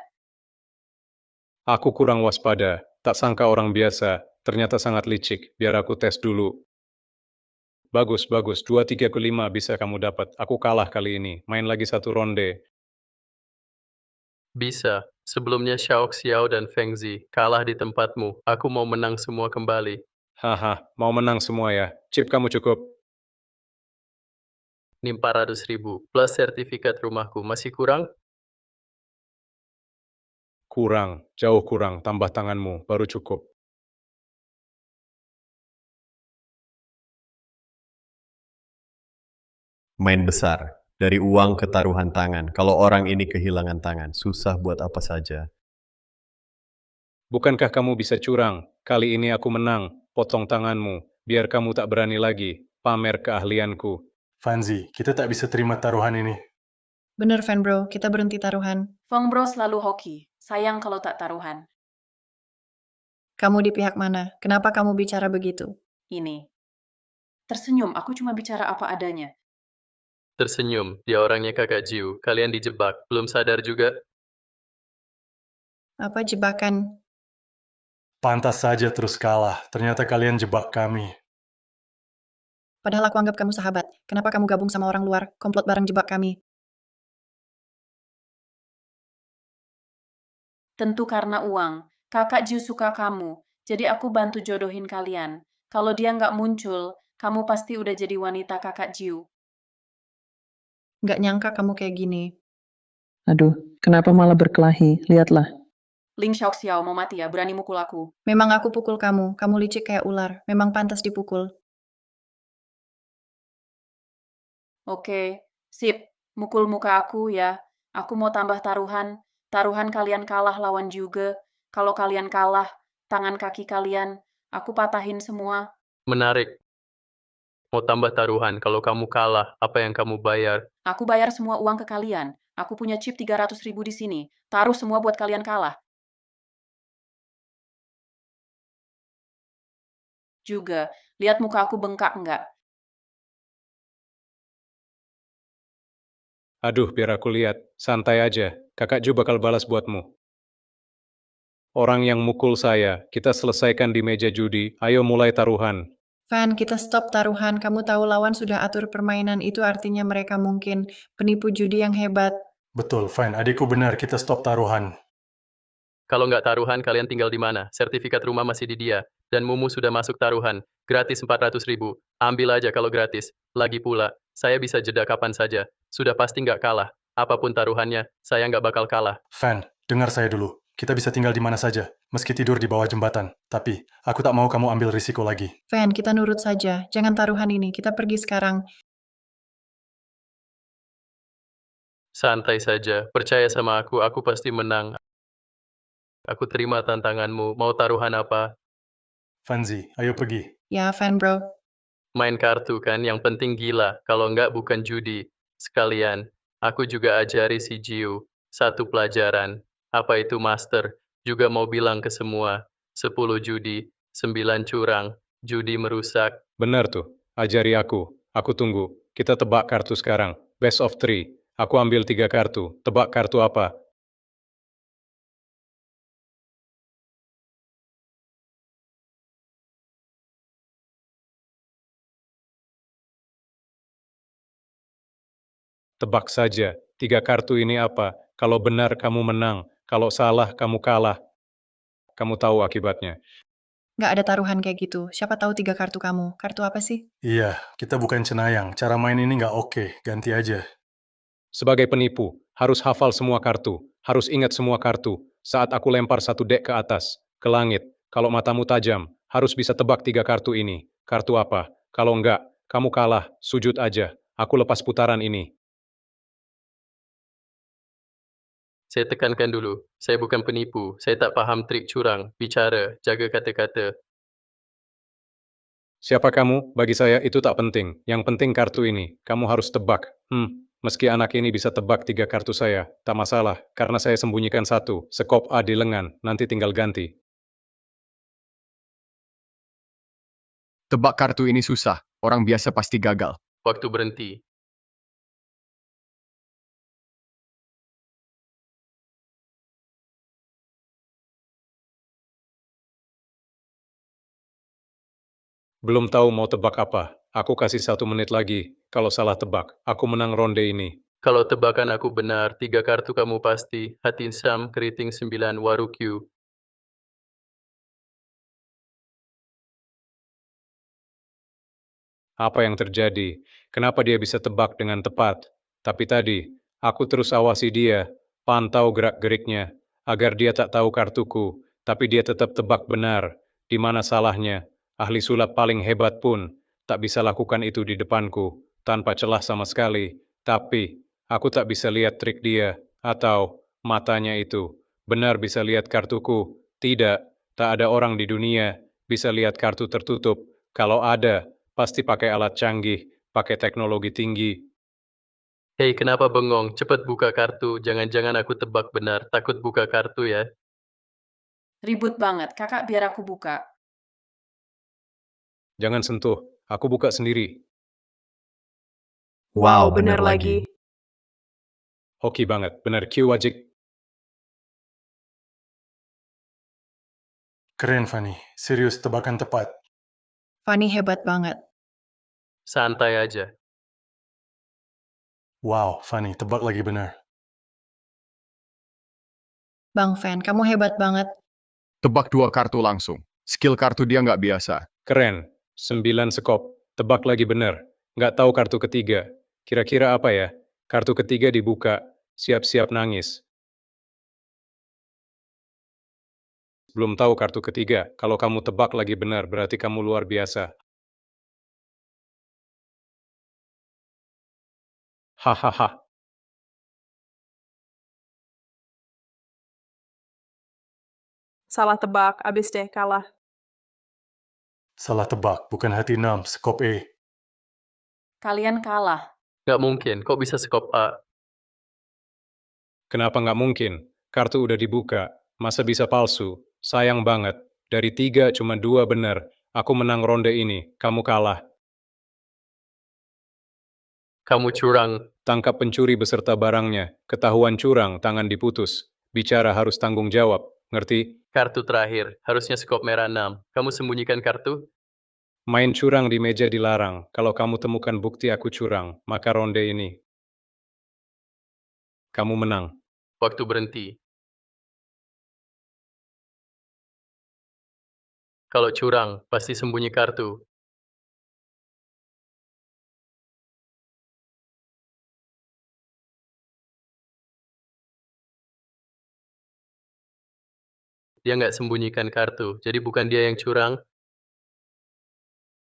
Aku kurang waspada. Tak sangka orang biasa. Ternyata sangat licik. Biar aku tes dulu. Bagus, bagus. 2-3-5 bisa kamu dapat. Aku kalah kali ini. Main lagi satu ronde. Bisa. Sebelumnya Xiao Xiao dan Feng Zi kalah di tempatmu. Aku mau menang semua kembali. Haha, mau menang semua ya. Chip kamu cukup. Ini 400.000 plus sertifikat rumahku. Masih kurang? Kurang, jauh kurang. Tambah tanganmu, baru cukup. Main besar. Dari uang ke taruhan tangan. Kalau orang ini kehilangan tangan, susah buat apa saja. Bukankah kamu bisa curang? Kali ini aku menang. Potong tanganmu, biar kamu tak berani lagi pamer keahlianku. Fanzi, kita tak bisa terima taruhan ini. Bener fan bro, kita berhenti taruhan. Feng Bro selalu hoki. Sayang kalau tak taruhan. Kamu di pihak mana? Kenapa kamu bicara begitu? Ini. Tersenyum, aku cuma bicara apa adanya. Tersenyum, dia orangnya kakak Jiu. Kalian dijebak, belum sadar juga? Apa jebakan? Pantas saja terus kalah. Ternyata kalian jebak kami. Padahal aku anggap kamu sahabat. Kenapa kamu gabung sama orang luar, komplot bareng jebak kami? Tentu karena uang. Kakak Jiu suka kamu, jadi aku bantu jodohin kalian. Kalau dia nggak muncul, kamu pasti udah jadi wanita kakak Jiu. Nggak nyangka kamu kayak gini. Aduh, kenapa malah berkelahi? Lihatlah. Ling Xiaoxiao mau mati ya, berani mukul aku. Memang aku pukul kamu licik kayak ular. Memang pantas dipukul. Oke, sip. Mukul muka aku ya. Aku mau tambah taruhan. Taruhan kalian kalah lawan juga. Kalau kalian kalah, tangan kaki kalian, aku patahin semua. Menarik. Mau tambah taruhan, kalau kamu kalah, apa yang kamu bayar? Aku bayar semua uang ke kalian. Aku punya chip 300.000 di sini. Taruh semua buat kalian kalah. Juga, lihat muka aku bengkak nggak? Aduh, biar aku lihat. Santai aja. Kakak Ju bakal balas buatmu. Orang yang mukul saya, kita selesaikan di meja judi. Ayo mulai taruhan. Fan, kita stop taruhan. Kamu tahu lawan sudah atur permainan. Itu artinya mereka mungkin penipu judi yang hebat. Betul, fine. Adikku benar, kita stop taruhan. Kalau nggak taruhan, kalian tinggal di mana? Sertifikat rumah masih di dia. Dan Mumu sudah masuk taruhan. Gratis 400.000. Ambil aja kalau gratis. Lagi pula, saya bisa jeda kapan saja. Sudah pasti nggak kalah. Apapun taruhannya, saya nggak bakal kalah. Fan, dengar saya dulu. Kita bisa tinggal di mana saja, meski tidur di bawah jembatan. Tapi, aku tak mau kamu ambil risiko lagi. Van, kita nurut saja. Jangan taruhan ini. Kita pergi sekarang. Santai saja, percaya sama aku pasti menang. Aku terima tantanganmu, mau taruhan apa? Fanzi, ayo pergi. Ya, Van bro. Main kartu kan, yang penting gila, kalau enggak bukan judi. Sekalian, aku juga ajari si Jiu, satu pelajaran. Apa itu master? Juga mau bilang ke semua, 10 judi, 9 curang, judi merusak. Benar tuh, ajari aku. Aku tunggu. Kita tebak kartu sekarang. Best of 3. Aku ambil 3 kartu. Tebak kartu apa? Tebak saja, 3 kartu ini apa? Kalau benar kamu menang, kalau salah kamu kalah. Kamu tahu akibatnya. Nggak ada taruhan kayak gitu. Siapa tahu 3 kartu kamu. Kartu apa sih? Iya, kita bukan cenayang. Cara main ini nggak oke. Ganti aja. Sebagai penipu, harus hafal semua kartu, harus ingat semua kartu. Saat aku lempar 1 dek ke atas, ke langit, kalau matamu tajam, harus bisa tebak 3 kartu ini. Kartu apa? Kalau enggak, kamu kalah, sujud aja. Aku lepas putaran ini. Saya tekankan dulu, saya bukan penipu, saya tak paham trik curang, bicara, jaga kata-kata. Siapa kamu? Bagi saya itu tak penting. Yang penting kartu ini. Kamu harus tebak. Meski anak ini bisa tebak 3 kartu saya, tak masalah, karena saya sembunyikan 1, sekop A di lengan, nanti tinggal ganti. Tebak kartu ini susah. Orang biasa pasti gagal. Waktu berhenti. Belum tahu mau tebak apa. Aku kasih 1 menit lagi. Kalau salah tebak, aku menang ronde ini. Kalau tebakan aku benar, 3 kartu kamu pasti, Hatin Sam, Keriting 9, Warukyu. Apa yang terjadi? Kenapa dia bisa tebak dengan tepat? Tapi tadi, aku terus awasi dia, pantau gerak-geriknya, agar dia tak tahu kartuku, tapi dia tetap tebak benar. Di mana salahnya? Ahli sulap paling hebat pun tak bisa lakukan itu di depanku, tanpa celah sama sekali. Tapi, aku tak bisa lihat trik dia, atau matanya itu. Benar bisa lihat kartuku? Tidak, tak ada orang di dunia bisa lihat kartu tertutup. Kalau ada, pasti pakai alat canggih, pakai teknologi tinggi. Hei, kenapa bengong? Cepat buka kartu, jangan-jangan aku tebak benar, takut buka kartu ya. Ribut banget, kakak biar aku buka. Jangan sentuh, aku buka sendiri. Wow, benar lagi. Hoki banget, benar Q wajik. Keren, Fanny. Serius, tebakan tepat. Fanny hebat banget. Santai aja. Wow, Fanny, tebak lagi benar. Bang Van, kamu hebat banget. Tebak 2 kartu langsung. Skill kartu dia nggak biasa. Keren, 9 sekop, tebak lagi benar. Nggak tahu kartu ketiga. Kira-kira apa ya? Kartu ketiga dibuka, siap-siap nangis. Belum tahu kartu ketiga, kalau kamu tebak lagi benar, berarti kamu luar biasa. Hahaha. Salah tebak, abis deh kalah. Salah tebak, bukan hati 6, skop E. Kalian kalah. Nggak mungkin, kok bisa skop A? Kenapa nggak mungkin? Kartu udah dibuka, masa bisa palsu? Sayang banget. Dari 3 cuma 2 benar. Aku menang ronde ini, kamu kalah. Kamu curang. Tangkap pencuri beserta barangnya. Ketahuan curang, tangan diputus. Bicara harus tanggung jawab, ngerti? Kartu terakhir, harusnya skop merah 6. Kamu sembunyikan kartu? Main curang di meja dilarang. Kalau kamu temukan bukti aku curang, maka ronde ini kamu menang. Waktu berhenti. Kalau curang, pasti sembunyi kartu. Dia nggak sembunyikan kartu, jadi bukan dia yang curang.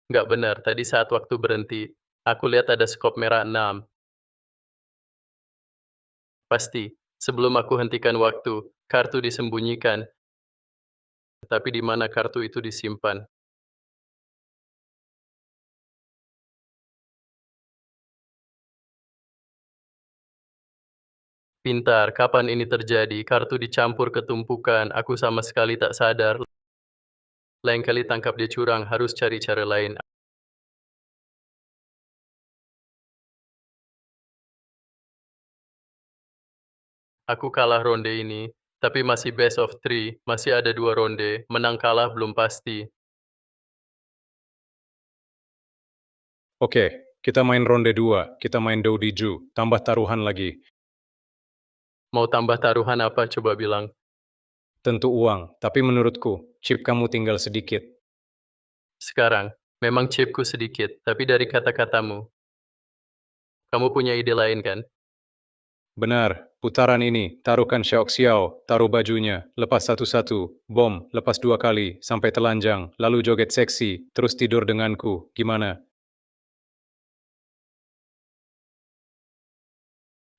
Nggak benar, tadi saat waktu berhenti, aku lihat ada skop merah 6. Pasti, sebelum aku hentikan waktu, kartu disembunyikan. Tapi di mana kartu itu disimpan? Pintar, kapan ini terjadi? Kartu dicampur ke tumpukan, aku sama sekali tak sadar. Lain kali tangkap dia curang, harus cari cara lain. Aku kalah ronde ini, tapi masih best of 3, masih ada 2 ronde, menang kalah belum pasti. Oke, kita main ronde 2, kita main do di ju, tambah taruhan lagi. Mau tambah taruhan apa coba bilang? Tentu uang, tapi menurutku, chip kamu tinggal sedikit. Sekarang, memang chipku sedikit, tapi dari kata-katamu, kamu punya ide lain kan? Benar, putaran ini, taruhkan Xiao Xiao, taruh bajunya, lepas satu-satu, bom, lepas 2 kali, sampai telanjang, lalu joget seksi, terus tidur denganku, gimana?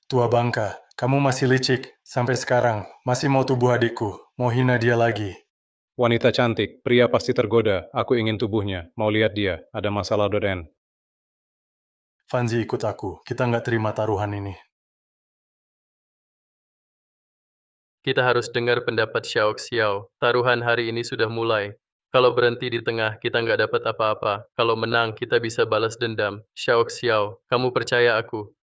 Tua bangka, kamu masih licik, sampai sekarang, masih mau tubuh adikku, mau hina dia lagi. Wanita cantik, pria pasti tergoda, aku ingin tubuhnya, mau lihat dia, ada masalah Doden. Fanzi ikut aku, kita nggak terima taruhan ini. Kita harus dengar pendapat Xiao Xiao. Taruhan hari ini sudah mulai. Kalau berhenti di tengah, kita nggak dapat apa-apa. Kalau menang, kita bisa balas dendam. Xiao Xiao, kamu percaya aku?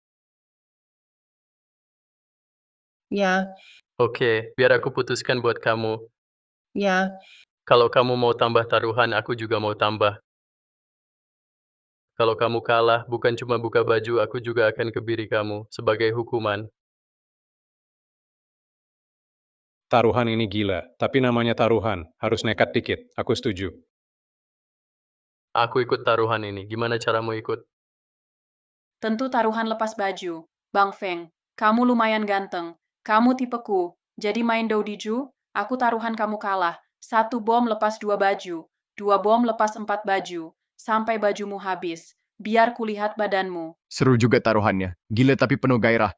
Ya, Oke, biar aku putuskan buat kamu. ya, Kalau kamu mau tambah taruhan, aku juga mau tambah. Kalau kamu kalah, bukan cuma buka baju, aku juga akan kebiri kamu sebagai hukuman. Taruhan ini gila, tapi namanya taruhan, harus nekat dikit, aku setuju. Aku ikut taruhan ini. Gimana caramu ikut? Tentu taruhan lepas baju. Bang Feng, kamu lumayan ganteng. Kamu tipeku. Jadi main do di ju, aku taruhan kamu kalah. 1 bom lepas 2 baju. 2 bom lepas 4 baju. Sampai bajumu habis. Biar kulihat badanmu. Seru juga taruhannya. Gila tapi penuh gairah.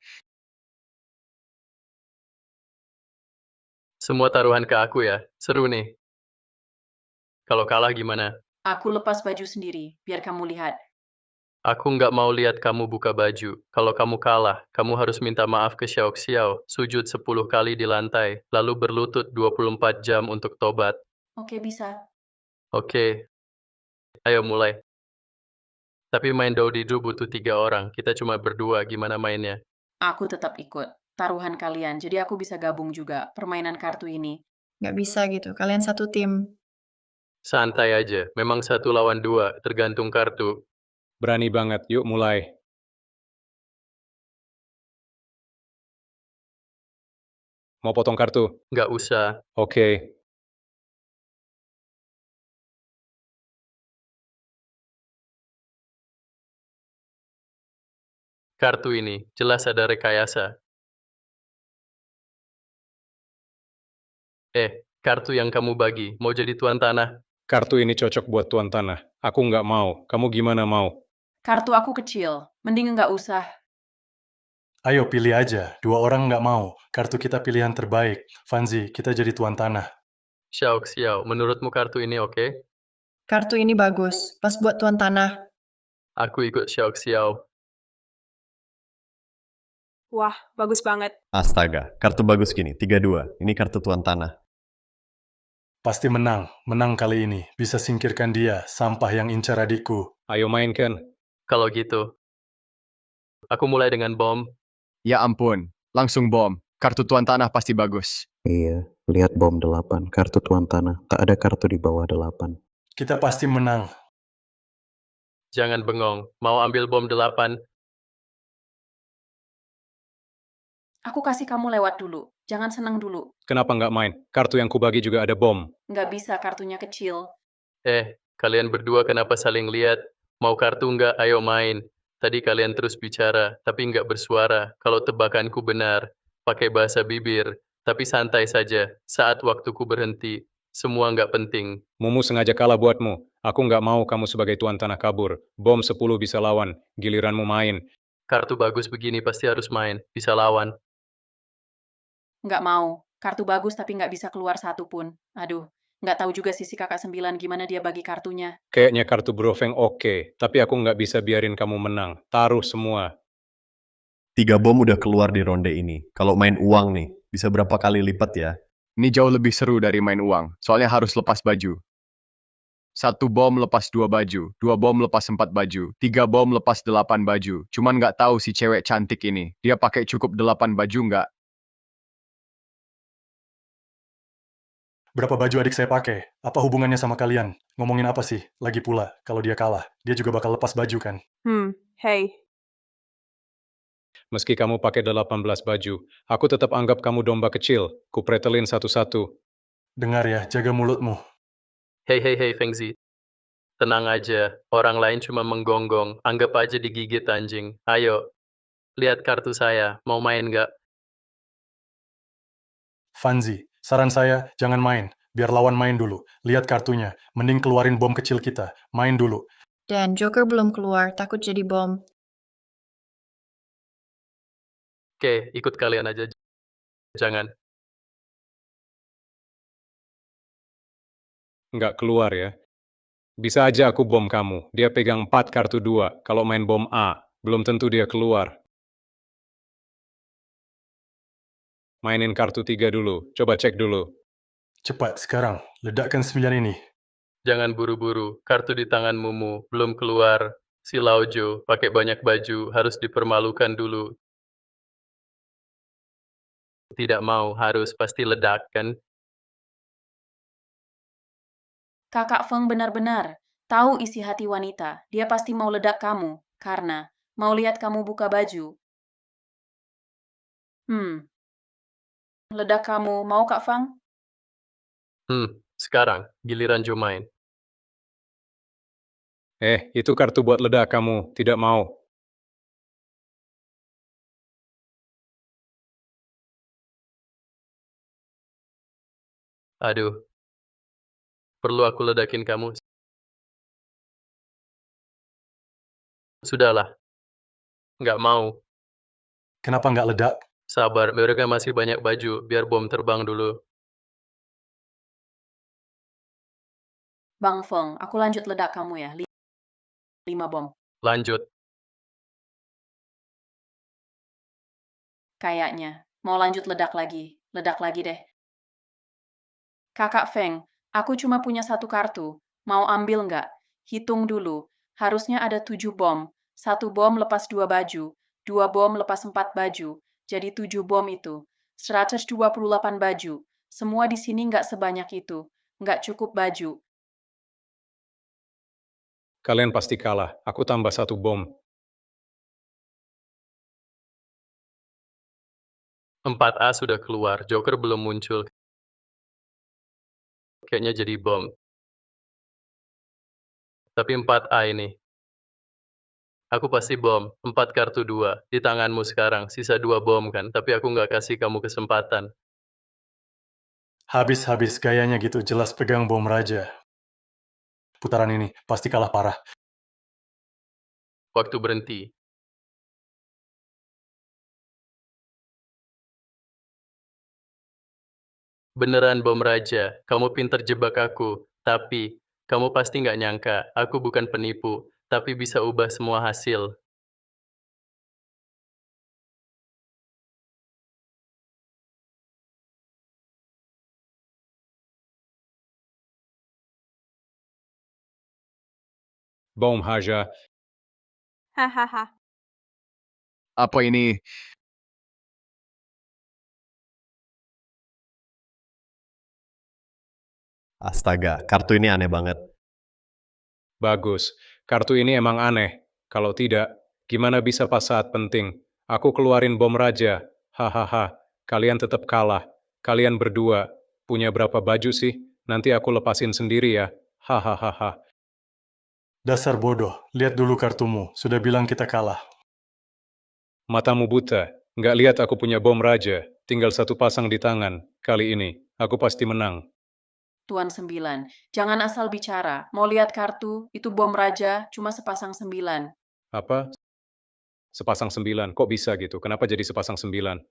Semua taruhan ke aku ya. Seru nih. Kalau kalah gimana? Aku lepas baju sendiri, biar kamu lihat. Aku nggak mau lihat kamu buka baju. Kalau kamu kalah, kamu harus minta maaf ke Xiao Xiao, sujud 10 kali di lantai, lalu berlutut 24 jam untuk tobat. Oke, bisa. Oke, ayo mulai. Tapi main Dou-Di-Du butuh 3 orang, kita cuma berdua, gimana mainnya? Aku tetap ikut. Taruhan kalian, jadi aku bisa gabung juga permainan kartu ini. nggak bisa gitu. Kalian satu tim. Santai aja, memang 1 lawan 2, tergantung kartu. Berani banget, yuk mulai. Mau potong kartu? Nggak usah. Oke. Kartu ini, jelas ada rekayasa. Kartu yang kamu bagi, mau jadi tuan tanah? Kartu ini cocok buat tuan tanah. Aku nggak mau. Kamu gimana mau? Kartu aku kecil, mending nggak usah. Ayo pilih aja, 2 orang nggak mau, kartu kita pilihan terbaik. Fanzi, kita jadi tuan tanah. Xiao Xiao, menurutmu kartu ini oke? Kartu ini bagus, pas buat tuan tanah. Aku ikut Xiao Xiao. Wah, bagus banget. Astaga, kartu bagus gini, 3-2. Ini kartu tuan tanah. Pasti menang, menang kali ini. Bisa singkirkan dia, sampah yang incar adikku. Ayo mainkan. Kalau gitu, aku mulai dengan bom. Ya ampun, langsung bom. Kartu tuan tanah pasti bagus. Iya, lihat bom 8, kartu tuan tanah. Tak ada kartu di bawah 8. Kita pasti menang. Jangan bengong, mau ambil bom 8? Aku kasih kamu lewat dulu. Jangan senang dulu. Kenapa nggak main? Kartu yang kubagi juga ada bom. Nggak bisa, kartunya kecil. Kalian berdua kenapa saling lihat? Mau kartu nggak? Ayo main. Tadi kalian terus bicara, tapi nggak bersuara. Kalau tebakanku benar, pakai bahasa bibir. Tapi santai saja, saat waktuku berhenti, semua nggak penting. Mumu sengaja kalah buatmu. Aku nggak mau kamu sebagai tuan tanah kabur. Bom 10 bisa lawan, giliranmu main. Kartu bagus begini pasti harus main, bisa lawan. Nggak mau. Kartu bagus tapi nggak bisa keluar satu pun. Aduh, nggak tahu juga sisi kakak 9 gimana dia bagi kartunya. Kayaknya kartu Brofeng oke, tapi aku nggak bisa biarin kamu menang. Taruh semua. 3 bom udah keluar di ronde ini. Kalau main uang nih, bisa berapa kali lipat ya? Ini jauh lebih seru dari main uang, soalnya harus lepas baju. 1 bom lepas 2 baju, 2 bom lepas 4 baju, 3 bom lepas 8 baju. Cuman nggak tahu si cewek cantik ini, dia pakai cukup 8 baju nggak? Berapa baju adik saya pakai? Apa hubungannya sama kalian? Ngomongin apa sih? Lagi pula, kalau dia kalah, dia juga bakal lepas baju kan? Hey. Meski kamu pakai 18 baju, aku tetap anggap kamu domba kecil. Kupretelin satu-satu. Dengar ya, jaga mulutmu. Hei, Fengzi. Tenang aja, orang lain cuma menggonggong, anggap aja digigit anjing. Ayo, lihat kartu saya, mau main nggak? Fanzi, saran saya, jangan main. Biar lawan main dulu. Lihat kartunya. Mending keluarin bom kecil kita. Main dulu. Dan Joker belum keluar, takut jadi bom. Oke, ikut kalian aja. Jangan. Nggak keluar ya. Bisa aja aku bom kamu. Dia pegang 4 kartu 2. Kalau main bom A, belum tentu dia keluar. Mainin kartu 3 dulu. Coba cek dulu. Cepat, sekarang. Ledakkan 9 ini. Jangan buru-buru, kartu di tangan Mumu, belum keluar. Si Laojo, pakai banyak baju, harus dipermalukan dulu. Tidak mau, harus, pasti ledak, kan? Kakak Feng benar-benar tahu isi hati wanita. Dia pasti mau ledak kamu, karena mau lihat kamu buka baju. Ledak kamu, mau Kak Fang? Sekarang, giliran Jo main. Itu kartu buat ledak kamu. Tidak mau. Aduh. Perlu aku ledakin kamu? Sudahlah. Nggak mau. Kenapa nggak ledak? Sabar, mereka masih banyak baju, biar bom terbang dulu. Bang Feng, aku lanjut ledak kamu ya. 5 bom. Lanjut. Kayaknya. Mau lanjut ledak lagi. Ledak lagi deh. Kakak Feng, aku cuma punya 1 kartu. Mau ambil nggak? Hitung dulu. Harusnya ada 7 bom. 1 bom lepas 2 baju. 2 bom lepas 4 baju. Jadi 7 bom itu. 128 baju. Semua di sini nggak sebanyak itu. Nggak cukup baju. Kalian pasti kalah. Aku tambah 1 bom. 4A sudah keluar, Joker belum muncul. Kayaknya jadi bom. Tapi 4A ini. Aku pasti bom. 4 kartu 2. Di tanganmu sekarang. Sisa 2 bom kan. Tapi aku nggak kasih kamu kesempatan. Habis-habis gayanya gitu, jelas pegang bom raja. Putaran ini, pasti kalah parah. Waktu berhenti. Beneran bom raja. Kamu pinter jebak aku. Tapi, kamu pasti nggak nyangka. Aku bukan penipu. Tapi bisa ubah semua hasil. Bom Haja. Hahaha. Apa ini? Astaga, kartu ini aneh banget. Bagus. Kartu ini emang aneh. Kalau tidak, gimana bisa pas saat penting? Aku keluarin bom raja. Hahaha. Kalian tetap kalah. Kalian berdua. Punya berapa baju sih? Nanti aku lepasin sendiri ya. Hahaha. Dasar bodoh, lihat dulu kartumu. Sudah bilang kita kalah. Matamu buta. Nggak lihat aku punya bom raja, tinggal satu pasang di tangan. Kali ini, aku pasti menang. Tuan 9, jangan asal bicara. Mau lihat kartu? Itu bom raja, cuma sepasang 9. Apa? Sepasang 9, kok bisa gitu? Kenapa jadi sepasang 9?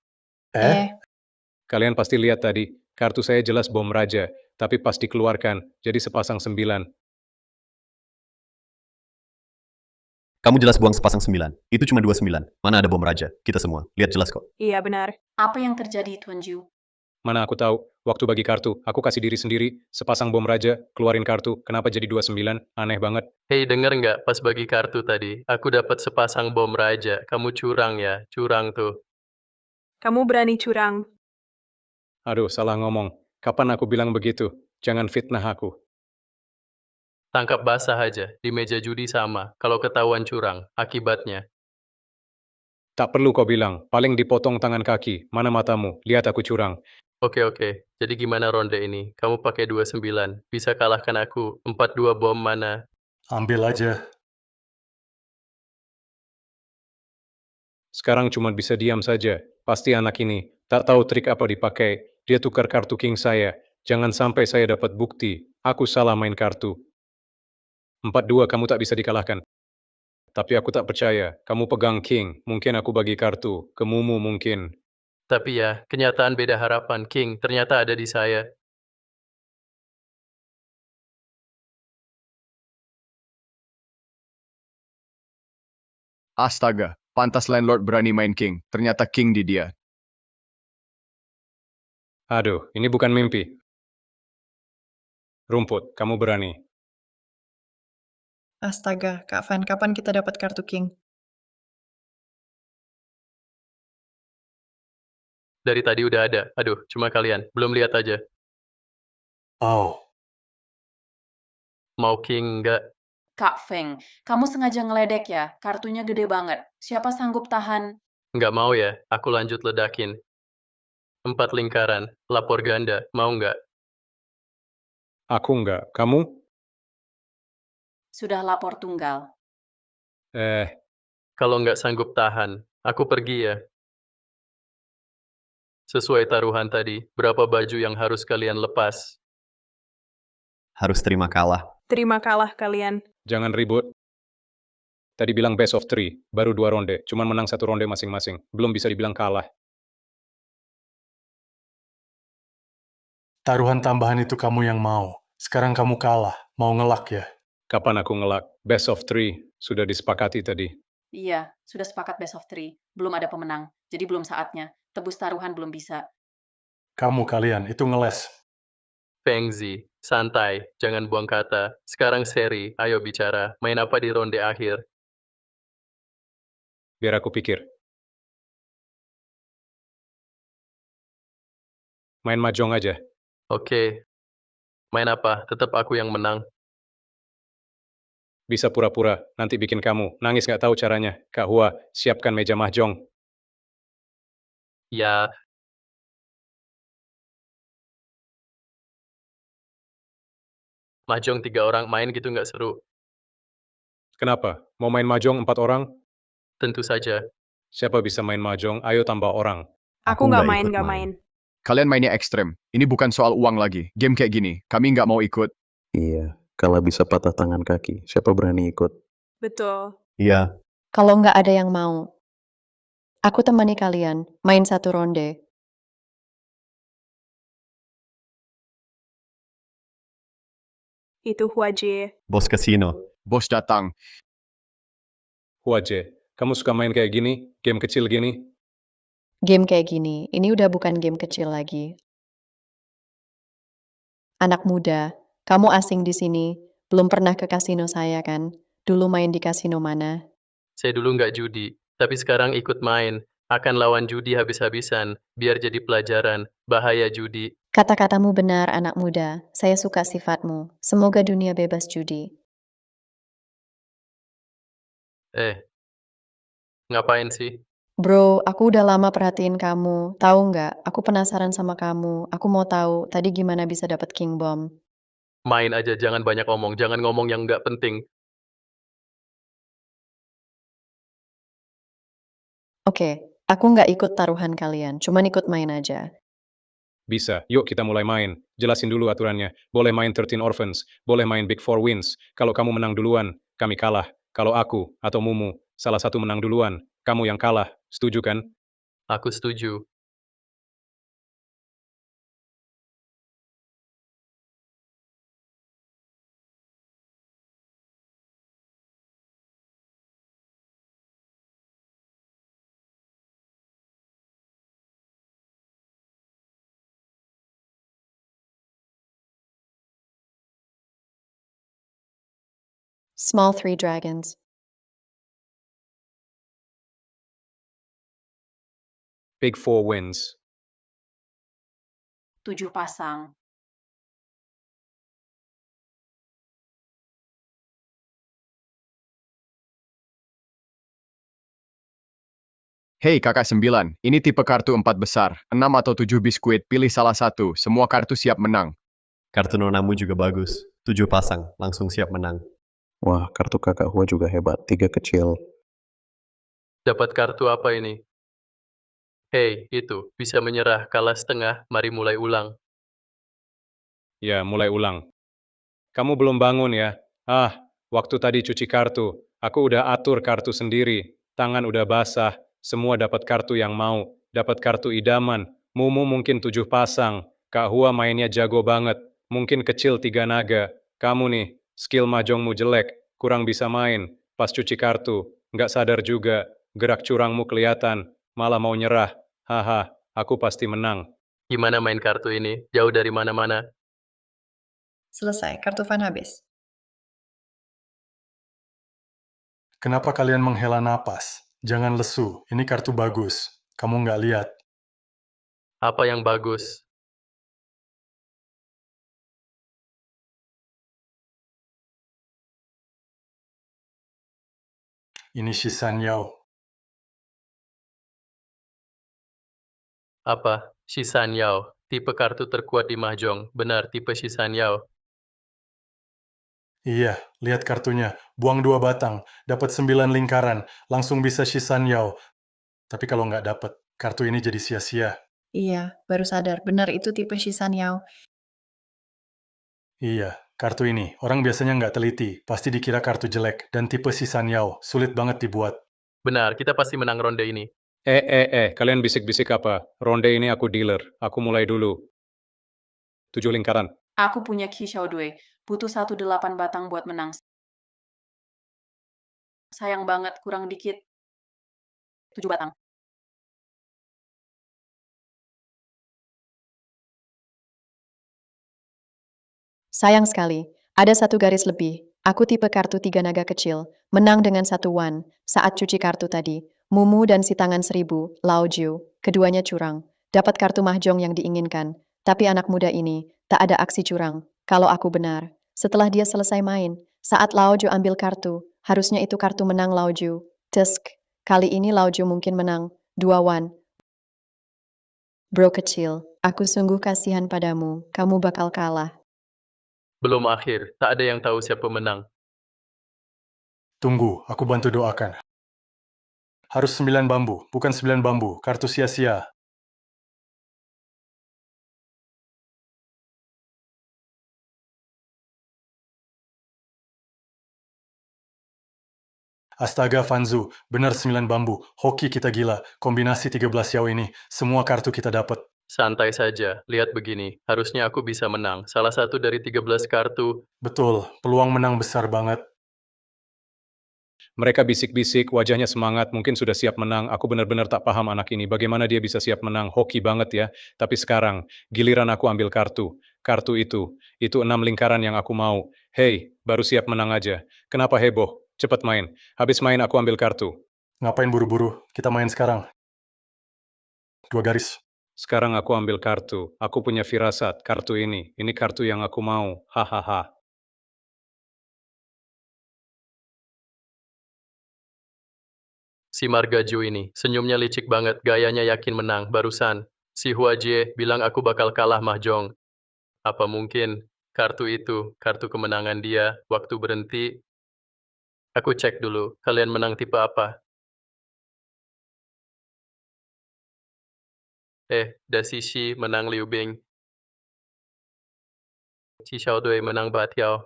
Kalian pasti lihat tadi, kartu saya jelas bom raja, tapi pas dikeluarkan, jadi sepasang 9. Kamu jelas buang sepasang 9. Itu cuma 29. Mana ada bom raja? Kita semua. Lihat jelas kok. Iya, benar. Apa yang terjadi, Tuan Ju? Mana aku tahu, waktu bagi kartu, aku kasih diri sendiri, sepasang bom raja, keluarin kartu, kenapa jadi 29? Aneh banget. Hei, denger nggak pas bagi kartu tadi? Aku dapat sepasang bom raja. Kamu curang ya? Curang tuh. Kamu berani curang. Aduh, salah ngomong. Kapan aku bilang begitu? Jangan fitnah aku. Tangkap basah aja. Di meja judi sama. Kalau ketahuan curang, akibatnya. Tak perlu kau bilang, paling dipotong tangan kaki. Mana matamu? Lihat aku curang. Oke. Jadi gimana ronde ini? Kamu pakai 29. Bisa kalahkan aku. 42 bom mana? Ambil aja. Sekarang cuma bisa diam saja. Pasti anak ini tak tahu trik apa dipakai. Dia tukar kartu king saya. Jangan sampai saya dapat bukti. Aku salah main kartu. 42 kamu tak bisa dikalahkan. Tapi aku tak percaya. Kamu pegang king. Mungkin aku bagi kartu. Ke Mumu mungkin. Tapi ya, kenyataan beda harapan. King ternyata ada di saya. Astaga, pantas landlord berani main king. Ternyata king di dia. Aduh, ini bukan mimpi. Rumput, kamu berani. Astaga, Kak Van, kapan kita dapat kartu king? Dari tadi udah ada. Aduh, cuma kalian. Belum lihat aja. Oh, Mau king nggak? Kak Feng, kamu sengaja ngeledek ya? Kartunya gede banget. Siapa sanggup tahan? Nggak mau ya? Aku lanjut ledakin. 4 lingkaran. Lapor ganda. Mau nggak? Aku enggak. Kamu? Sudah lapor tunggal. Kalau nggak sanggup tahan, aku pergi ya. Sesuai taruhan tadi, berapa baju yang harus kalian lepas? Harus terima kalah. Terima kalah kalian. Jangan ribut. Tadi bilang best of 3, baru 2 ronde. Cuman menang 1 ronde masing-masing. Belum bisa dibilang kalah. taruhan tambahan itu kamu yang mau. Sekarang kamu kalah. Mau ngelak ya? Kapan aku ngelak? Best of 3, sudah disepakati tadi. Iya, sudah sepakat best of 3. Belum ada pemenang, jadi belum saatnya. Tebus taruhan belum bisa. Kamu kalian, itu ngeles. Fengzi, santai, jangan buang kata. Sekarang seri, ayo bicara. Main apa di ronde akhir? Biar aku pikir. Main mahjong aja. Oke. Main apa? Tetap aku yang menang. Bisa pura-pura, nanti bikin kamu. Nangis nggak tahu caranya. Kak Hua, siapkan meja mahjong. Ya, mahjong 3 orang main gitu nggak seru. Kenapa? Mau main mahjong 4 orang? Tentu saja. Siapa bisa main mahjong? Ayo tambah orang. Aku nggak main. Kalian mainnya ekstrem. Ini bukan soal uang lagi. Game kayak gini, kami nggak mau ikut. Iya, kalau bisa patah tangan kaki, siapa berani ikut? Betul. Iya. Kalau nggak ada yang mau, aku temani kalian, main 1 ronde. Itu Huaje. Bos kasino. Bos datang. Huaje, kamu suka main kayak gini? Game kecil gini? Game kayak gini, ini udah bukan game kecil lagi. Anak muda, kamu asing di sini, belum pernah ke kasino saya kan? Dulu main di kasino mana? Saya dulu nggak judi, tapi sekarang ikut main. Akan lawan judi habis-habisan, biar jadi pelajaran. Bahaya judi. Kata-katamu benar, anak muda. Saya suka sifatmu. Semoga dunia bebas judi. Ngapain sih? Bro, aku udah lama perhatiin kamu. Tahu nggak? Aku penasaran sama kamu. Aku mau tahu, tadi gimana bisa dapet King Bomb? Main aja, jangan banyak ngomong. Jangan ngomong yang nggak penting. Oke, Aku nggak ikut taruhan kalian, cuman ikut main aja. Bisa, yuk kita mulai main. Jelasin dulu aturannya. Boleh main 13 Orphans, boleh main Big Four Wins. Kalau kamu menang duluan, kami kalah. Kalau aku atau Mumu, salah satu menang duluan, kamu yang kalah. Setuju kan? Aku setuju. Small 3 dragons. Big Four Wins. 7 pasang. Hei kakak 9, ini tipe kartu 4 besar, 6 atau 7 biskuit, pilih salah satu, semua kartu siap menang. Kartu nonamu juga bagus. 7 pasang, langsung siap menang. Wah, kartu kakak Hua juga hebat. 3 kecil. Dapat kartu apa ini? Hei, itu, bisa menyerah, kalah setengah, mari mulai ulang. Ya, mulai ulang. Kamu belum bangun ya? Waktu tadi cuci kartu. Aku udah atur kartu sendiri. Tangan udah basah. Semua dapat kartu yang mau. Dapat kartu idaman. Mumu mungkin 7 pasang. Kak Hua mainnya jago banget. Mungkin kecil 3 naga. Kamu nih, skill mahjongmu jelek. Kurang bisa main. Pas cuci kartu. Nggak sadar juga. Gerak curangmu kelihatan. Malah mau nyerah. Haha, aku pasti menang. Gimana main kartu ini? Jauh dari mana-mana. Selesai, kartu Van habis. Kenapa kalian menghela napas? Jangan lesu, ini kartu bagus. Kamu nggak lihat. Apa yang bagus? Ini Shisan Yao. Apa? Shisan Yao. Tipe kartu terkuat di Mahjong. Benar, tipe Shisan Yao. Iya, lihat kartunya. Buang 2 batang, dapat 9 lingkaran, langsung bisa Shisan Yao. Tapi kalau nggak dapat, kartu ini jadi sia-sia. Iya, baru sadar. Benar itu tipe Shisan Yao. Iya, kartu ini. Orang biasanya nggak teliti, pasti dikira kartu jelek, dan tipe Shisan Yao. Sulit banget dibuat. Benar, kita pasti menang ronde ini. Kalian bisik-bisik apa? Ronde ini aku dealer. Aku mulai dulu. 7 lingkaran. Aku punya Qi Xiaodui. Butuh 18 batang buat menang. Sayang banget, kurang dikit. 7 batang. Sayang sekali, ada 1 garis lebih. Aku tipe kartu 3 naga kecil, menang dengan 1 wan. Saat cuci kartu tadi, Mumu dan si tangan 1000, Lao Jiu, keduanya curang. Dapat kartu mahjong yang diinginkan. Tapi anak muda ini, tak ada aksi curang. Kalau aku benar. Setelah dia selesai main, saat Lao Jiu ambil kartu, harusnya itu kartu menang Lao Jiu. Tusk, kali ini Lao Jiu mungkin menang. 2 wan. Bro kecil, aku sungguh kasihan padamu. Kamu bakal kalah. Belum akhir, tak ada yang tahu siapa menang. Tunggu, aku bantu doakan. Harus 9 bambu, bukan 9 bambu. Kartu sia-sia. Astaga, Fanzu. Benar 9 bambu. Hoki kita gila. Kombinasi 13 Yao ini. Semua kartu kita dapat. Santai saja, lihat begini. Harusnya aku bisa menang. Salah satu dari 13 kartu. Betul, peluang menang besar banget. Mereka bisik-bisik, wajahnya semangat, mungkin sudah siap menang. Aku benar-benar tak paham anak ini. Bagaimana dia bisa siap menang? Hoki banget ya. Tapi sekarang, giliran aku ambil kartu. Kartu itu 6 lingkaran yang aku mau. Hei, baru siap menang aja. Kenapa heboh? Cepat main. Habis main aku ambil kartu. Ngapain buru-buru? Kita main sekarang. 2 garis. Sekarang aku ambil kartu. Aku punya firasat, kartu ini. Ini kartu yang aku mau. Hahaha. Si Margaju ini, senyumnya licik banget, gayanya yakin menang, barusan. Si Huajie bilang aku bakal kalah Mahjong. Apa mungkin kartu itu, kartu kemenangan dia, waktu berhenti? Aku cek dulu, kalian menang tipe apa? Da Xixi menang Liu Bing. Qi Xiaodui menang Ba Tiao.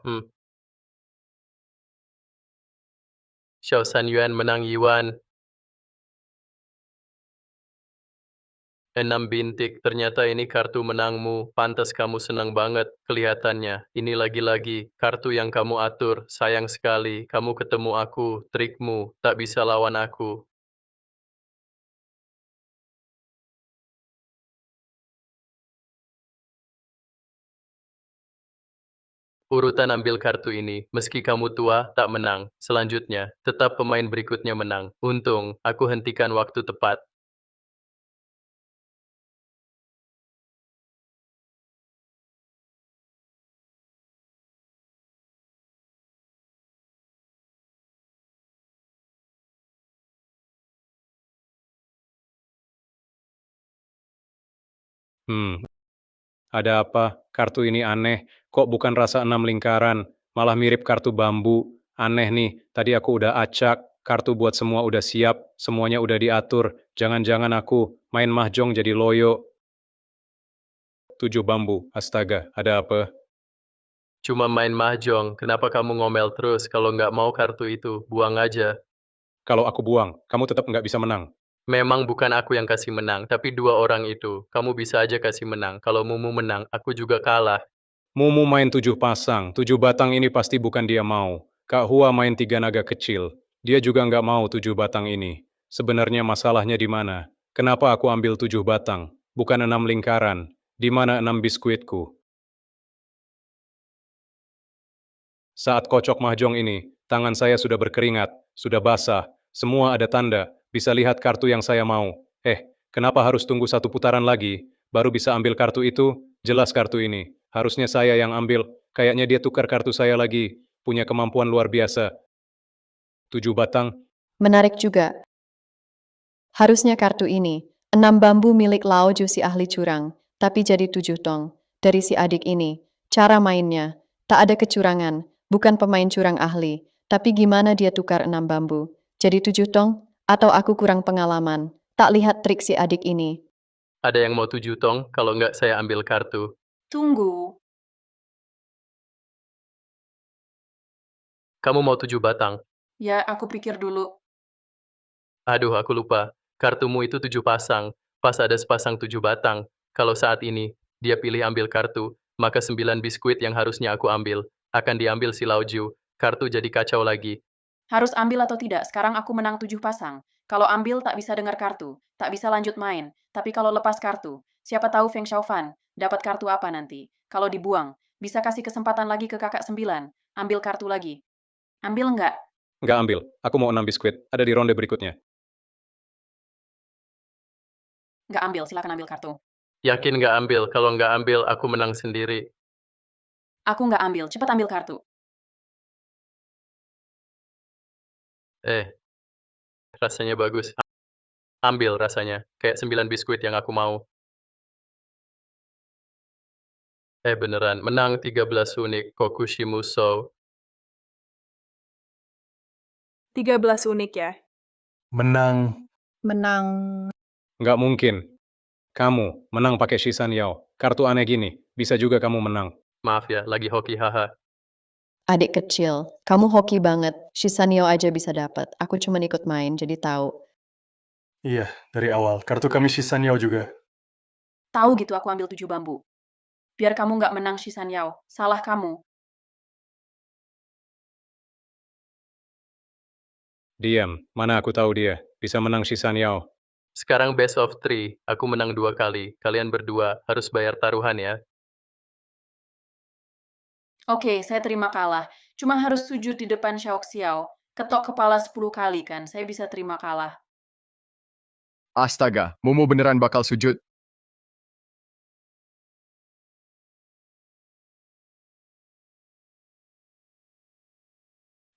Xiao Sanyuan menang Yiwan. 6 bintik, ternyata ini kartu menangmu. Pantas kamu senang banget kelihatannya. Ini lagi-lagi kartu yang kamu atur. Sayang sekali, kamu ketemu aku, trikmu, tak bisa lawan aku. Urutan ambil kartu ini, meski kamu tua, tak menang. Selanjutnya, tetap pemain berikutnya menang. Untung, aku hentikan waktu tepat. Ada apa? Kartu ini aneh. Kok bukan rasa 6 lingkaran? Malah mirip kartu bambu. Aneh nih, tadi aku udah acak. Kartu buat semua udah siap. Semuanya udah diatur. Jangan-jangan aku main mahjong jadi loyo. 7 bambu. Astaga, ada apa? Cuma main mahjong, kenapa kamu ngomel terus? Kalau nggak mau kartu itu, buang aja. Kalau aku buang, kamu tetap nggak bisa menang. Memang bukan aku yang kasih menang, tapi dua orang itu. Kamu bisa aja kasih menang. Kalau Mumu menang, aku juga kalah. Mumu main 7 pasang. 7 batang ini pasti bukan dia mau. Kak Hua main 3 naga kecil. Dia juga nggak mau 7 batang ini. Sebenarnya masalahnya di mana? Kenapa aku ambil 7 batang? Bukan 6 lingkaran. Di mana 6 biskuitku? Saat kocok mahjong ini, tangan saya sudah berkeringat, sudah basah. Semua ada tanda, bisa lihat kartu yang saya mau. Kenapa harus tunggu 1 putaran lagi, baru bisa ambil kartu itu? Jelas kartu ini. Harusnya saya yang ambil. Kayaknya dia tukar kartu saya lagi. Punya kemampuan luar biasa. 7 batang. Menarik juga. Harusnya kartu ini. 6 bambu milik Lao Ju si ahli curang, tapi jadi 7 tong. Dari si adik ini. Cara mainnya. Tak ada kecurangan. Bukan pemain curang ahli. Tapi gimana dia tukar 6 bambu? Jadi 7 tong? Atau aku kurang pengalaman? Tak lihat trik si adik ini. Ada yang mau 7 tong? Kalau nggak saya ambil kartu. Tunggu. Kamu mau 7 batang? Ya, aku pikir dulu. Aduh, aku lupa. Kartumu itu 7 pasang. Pas ada sepasang 7 batang. Kalau saat ini, dia pilih ambil kartu, maka 9 biskuit yang harusnya aku ambil, akan diambil si Lauju. Kartu jadi kacau lagi. Harus ambil atau tidak, sekarang aku menang 7 pasang. Kalau ambil tak bisa dengar kartu, tak bisa lanjut main. Tapi kalau lepas kartu, siapa tahu Feng Xiaofan dapat kartu apa nanti. Kalau dibuang, bisa kasih kesempatan lagi ke kakak 9. Ambil kartu lagi. Ambil nggak? Nggak ambil. Aku mau 6 biskuit. Ada di ronde berikutnya. Nggak ambil, silakan ambil kartu. Yakin nggak ambil? Kalau nggak ambil, aku menang sendiri. Aku nggak ambil, cepat ambil kartu. Rasanya bagus. Ambil rasanya. Kayak 9 biskuit yang aku mau. Beneran. Menang 13 unik. Kokushimuso. 13 unik ya. Menang. Nggak mungkin. Kamu menang pakai Shisan Yao. Kartu aneh gini. Bisa juga kamu menang. Maaf ya, lagi hoki haha. Adik kecil, kamu hoki banget. Shisanyo aja bisa dapat. Aku cuma ikut main, jadi tahu. Iya, dari awal. Kartu kami Shisan Yao juga. Tahu gitu aku ambil 7 bambu. Biar kamu nggak menang Shisan Yao. Salah kamu. Diam. Mana aku tahu dia. Bisa menang Shisan Yao. Sekarang best of 3. Aku menang 2 kali. Kalian berdua harus bayar taruhan ya. Oke, saya terima kalah. Cuma harus sujud di depan Xiao Xiao. Ketok kepala 10 kali kan, saya bisa terima kalah. Astaga, Mumu beneran bakal sujud.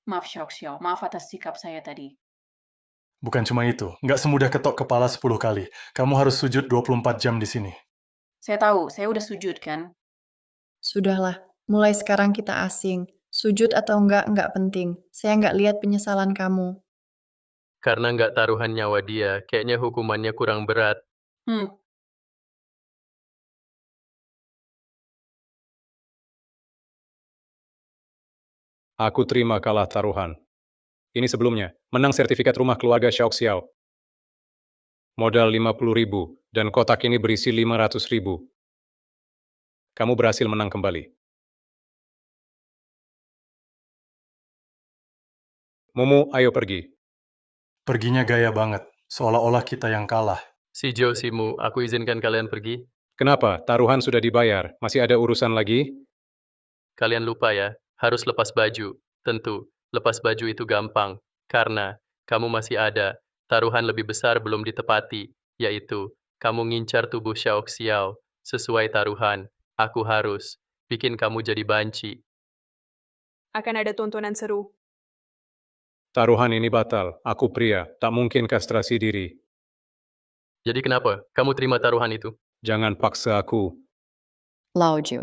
Maaf Xiao Xiao, maaf atas sikap saya tadi. Bukan cuma itu, nggak semudah ketok kepala 10 kali. Kamu harus sujud 24 jam di sini. Saya tahu, saya udah sujud kan. Sudahlah, mulai sekarang kita asing. Sujud atau enggak penting. Saya enggak lihat penyesalan kamu. Karena nggak taruhan nyawa dia, kayaknya hukumannya kurang berat. Aku terima kalah taruhan. Ini sebelumnya, menang sertifikat rumah keluarga Xiao. Modal 50.000, dan kotak ini berisi 500.000. Kamu berhasil menang kembali. Mumu, ayo pergi. Perginya gaya banget, seolah-olah kita yang kalah. Si Joe, si Mu, aku izinkan kalian pergi. Kenapa? Taruhan sudah dibayar. Masih ada urusan lagi? Kalian lupa ya, harus lepas baju. Tentu, lepas baju itu gampang. Karena, kamu masih ada. Taruhan lebih besar belum ditepati, yaitu, kamu ngincar tubuh Xiao. Sesuai taruhan, aku harus bikin kamu jadi banci. Akan ada tontonan seru. Taruhan ini batal. Aku pria, tak mungkin kastrasi diri. Jadi kenapa? Kamu terima taruhan itu? Jangan paksa aku. Lao Jiu.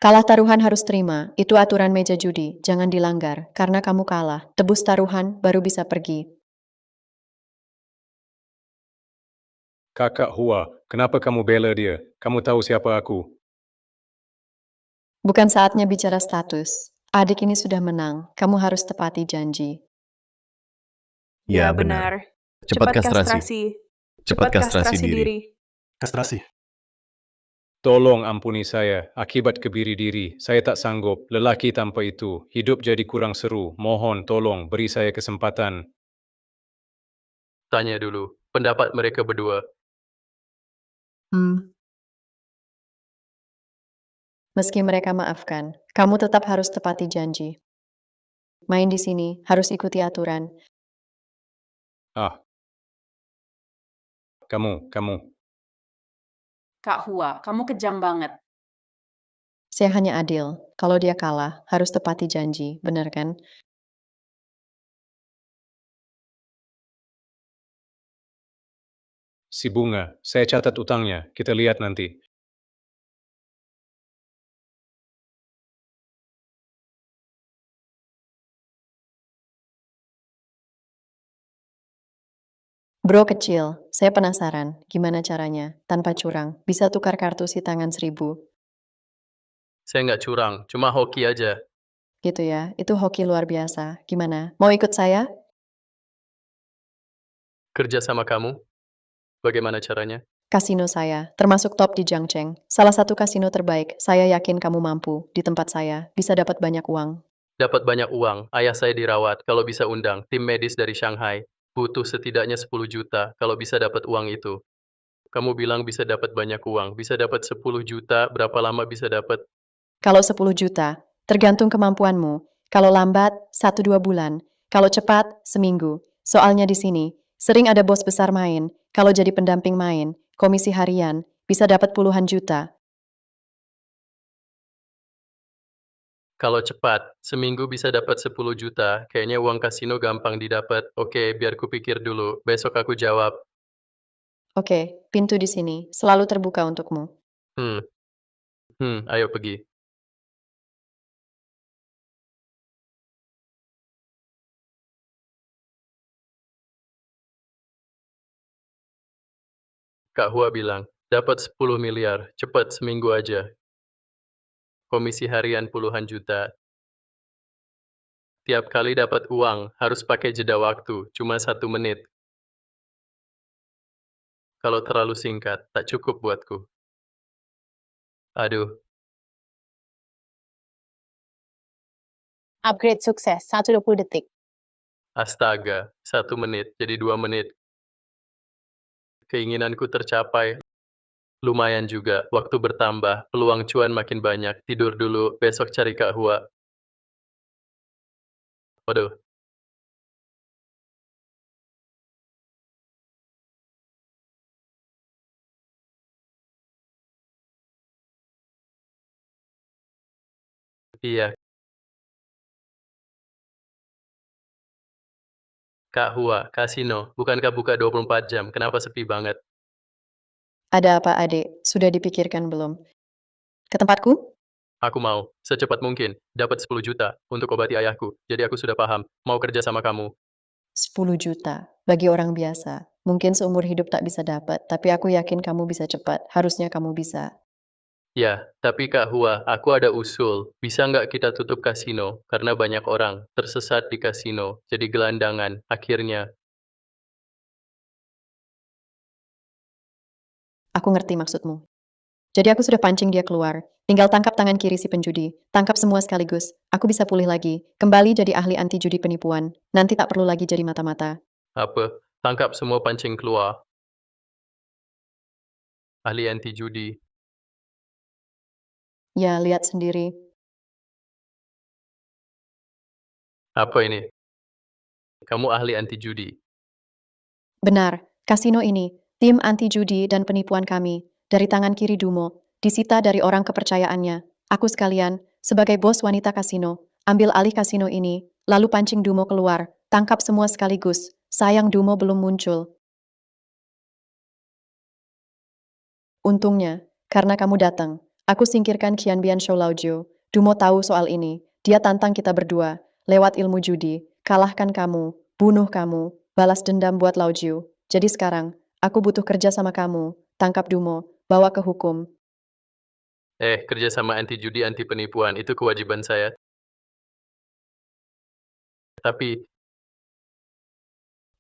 Kalah taruhan harus terima, itu aturan meja judi, jangan dilanggar, karena kamu kalah. Tebus taruhan, baru bisa pergi. Kakak Hua, kenapa kamu bela dia? Kamu tahu siapa aku? Bukan saatnya bicara status. Adik ini sudah menang, kamu harus tepati janji. Ya, benar. Cepat kastrasi. Cepat kastrasi diri. Kastrasi. Tolong ampuni saya, akibat kebiri diri. Saya tak sanggup, lelaki tanpa itu. Hidup jadi kurang seru. Mohon, tolong, beri saya kesempatan. Tanya dulu, pendapat mereka berdua. Meski mereka maafkan, kamu tetap harus tepati janji. Main di sini, harus ikuti aturan. Ah. Kamu. Kak Hua, kamu kejam banget. Saya hanya adil. Kalau dia kalah, harus tepati janji. Benar kan? Si Bunga, saya catat utangnya. Kita lihat nanti. Bro kecil, saya penasaran. Gimana caranya? Tanpa curang, bisa tukar kartu si tangan 1.000. Saya nggak curang, cuma hoki aja. Gitu ya, itu hoki luar biasa. Gimana? Mau ikut saya? Kerja sama kamu? Bagaimana caranya? Kasino saya, termasuk top di Jiangcheng. Salah satu kasino terbaik. Saya yakin kamu mampu. Di tempat saya, bisa dapat banyak uang. Dapat banyak uang, ayah saya dirawat, kalau bisa undang tim medis dari Shanghai. Butuh setidaknya 10 juta kalau bisa dapat uang itu. Kamu bilang bisa dapat banyak uang, bisa dapat 10 juta, berapa lama bisa dapat? Kalau 10 juta, tergantung kemampuanmu. Kalau lambat, 1-2 bulan. Kalau cepat, seminggu. Soalnya di sini, sering ada bos besar main. Kalau jadi pendamping main, komisi harian, bisa dapat puluhan juta. Kalau cepat, seminggu bisa dapat 10 juta. Kayaknya uang kasino gampang didapat. Oke, biar kupikir dulu. Besok aku jawab. Oke, pintu di sini, selalu terbuka untukmu. Ayo pergi. Kak Hua bilang, dapat 10 miliar, cepat seminggu aja. Komisi harian puluhan juta. Tiap kali dapat uang, harus pakai jeda waktu, cuma 1 menit. Kalau terlalu singkat, tak cukup buatku. Aduh, Upgrade sukses, 120 detik. astaga, 1 menit jadi 2 menit. Keinginanku tercapai. Lumayan juga, waktu bertambah, peluang cuan makin banyak. Tidur dulu, besok cari Kak Hua. Waduh. Iya. Kak Hua, kasino, bukankah buka 24 jam? Kenapa sepi banget? Ada apa, adik? Sudah dipikirkan belum? Ke tempatku? Aku mau, secepat mungkin, dapat 10 juta untuk obati ayahku. Jadi aku sudah paham, mau kerja sama kamu. 10 juta. Bagi orang biasa. Mungkin seumur hidup tak bisa dapat, tapi aku yakin kamu bisa cepat. Harusnya kamu bisa. Ya, tapi Kak Hua, aku ada usul. Bisa nggak kita tutup kasino? Karena banyak orang tersesat di kasino, jadi gelandangan. Akhirnya, Aku ngerti maksudmu. Jadi aku sudah pancing dia keluar. Tinggal tangkap tangan kiri si penjudi. Tangkap semua sekaligus. Aku bisa pulih lagi. Kembali jadi ahli anti judi penipuan. Nanti tak perlu lagi jadi mata-mata. apa? Tangkap semua pancing keluar. Ahli anti judi. Ya, lihat sendiri. Apa ini? Kamu ahli anti judi. Benar, kasino ini, tim anti judi dan penipuan kami, dari tangan kiri Dumo, disita dari orang kepercayaannya. Aku sekalian, sebagai bos wanita kasino, ambil alih kasino ini, lalu pancing Dumo keluar, tangkap semua sekaligus. Sayang Dumo belum muncul. Untungnya, karena kamu datang, aku singkirkan Qian Bian Shou Laojiu. Dumo tahu soal ini. Dia tantang kita berdua, lewat ilmu judi, kalahkan kamu, bunuh kamu, balas dendam buat Laojiu. Jadi sekarang, aku butuh kerja sama kamu. Tangkap Dumo, bawa ke hukum. Kerja sama anti judi, anti penipuan, itu kewajiban saya. Tapi,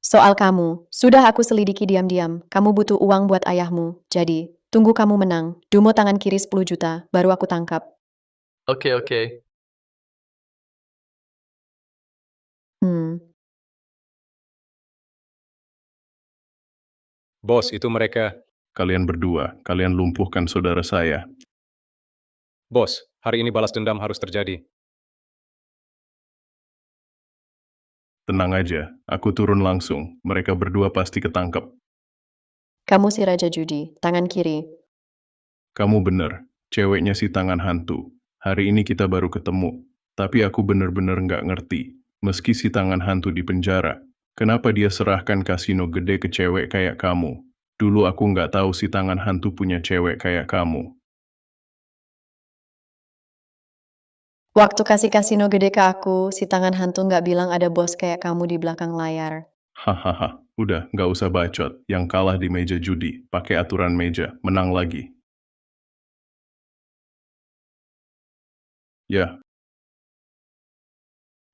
Soal kamu, sudah aku selidiki diam-diam. Kamu butuh uang buat ayahmu. Jadi, tunggu kamu menang. Dumo tangan kiri 10 juta, baru aku tangkap. oke. Bos, itu mereka. Kalian berdua, kalian lumpuhkan saudara saya. Bos, hari ini balas dendam harus terjadi. Tenang aja, aku turun langsung. Mereka berdua pasti ketangkep. Kamu si Raja Judi, tangan kiri. Kamu bener, ceweknya si tangan hantu. Hari ini kita baru ketemu. Tapi aku bener-bener nggak ngerti. Meski si tangan hantu di penjara, kenapa dia serahkan kasino gede ke cewek kayak kamu? Dulu aku nggak tahu si tangan hantu punya cewek kayak kamu. Waktu kasih kasino gede ke aku, si tangan hantu nggak bilang ada bos kayak kamu di belakang layar. Hahaha, udah nggak usah bacot. Yang kalah di meja judi, pakai aturan meja, menang lagi. Ya.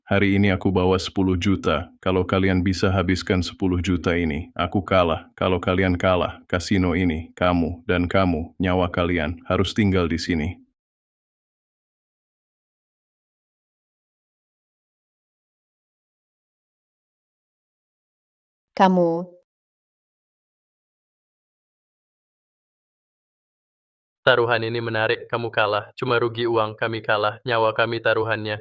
Hari ini aku bawa 10 juta. Kalau kalian bisa habiskan 10 juta ini, aku kalah. Kalau kalian kalah, kasino ini, kamu, dan kamu, nyawa kalian, harus tinggal di sini. Kamu, Taruhan ini menarik, kamu kalah. Cuma rugi uang, kami kalah. Nyawa kami taruhannya.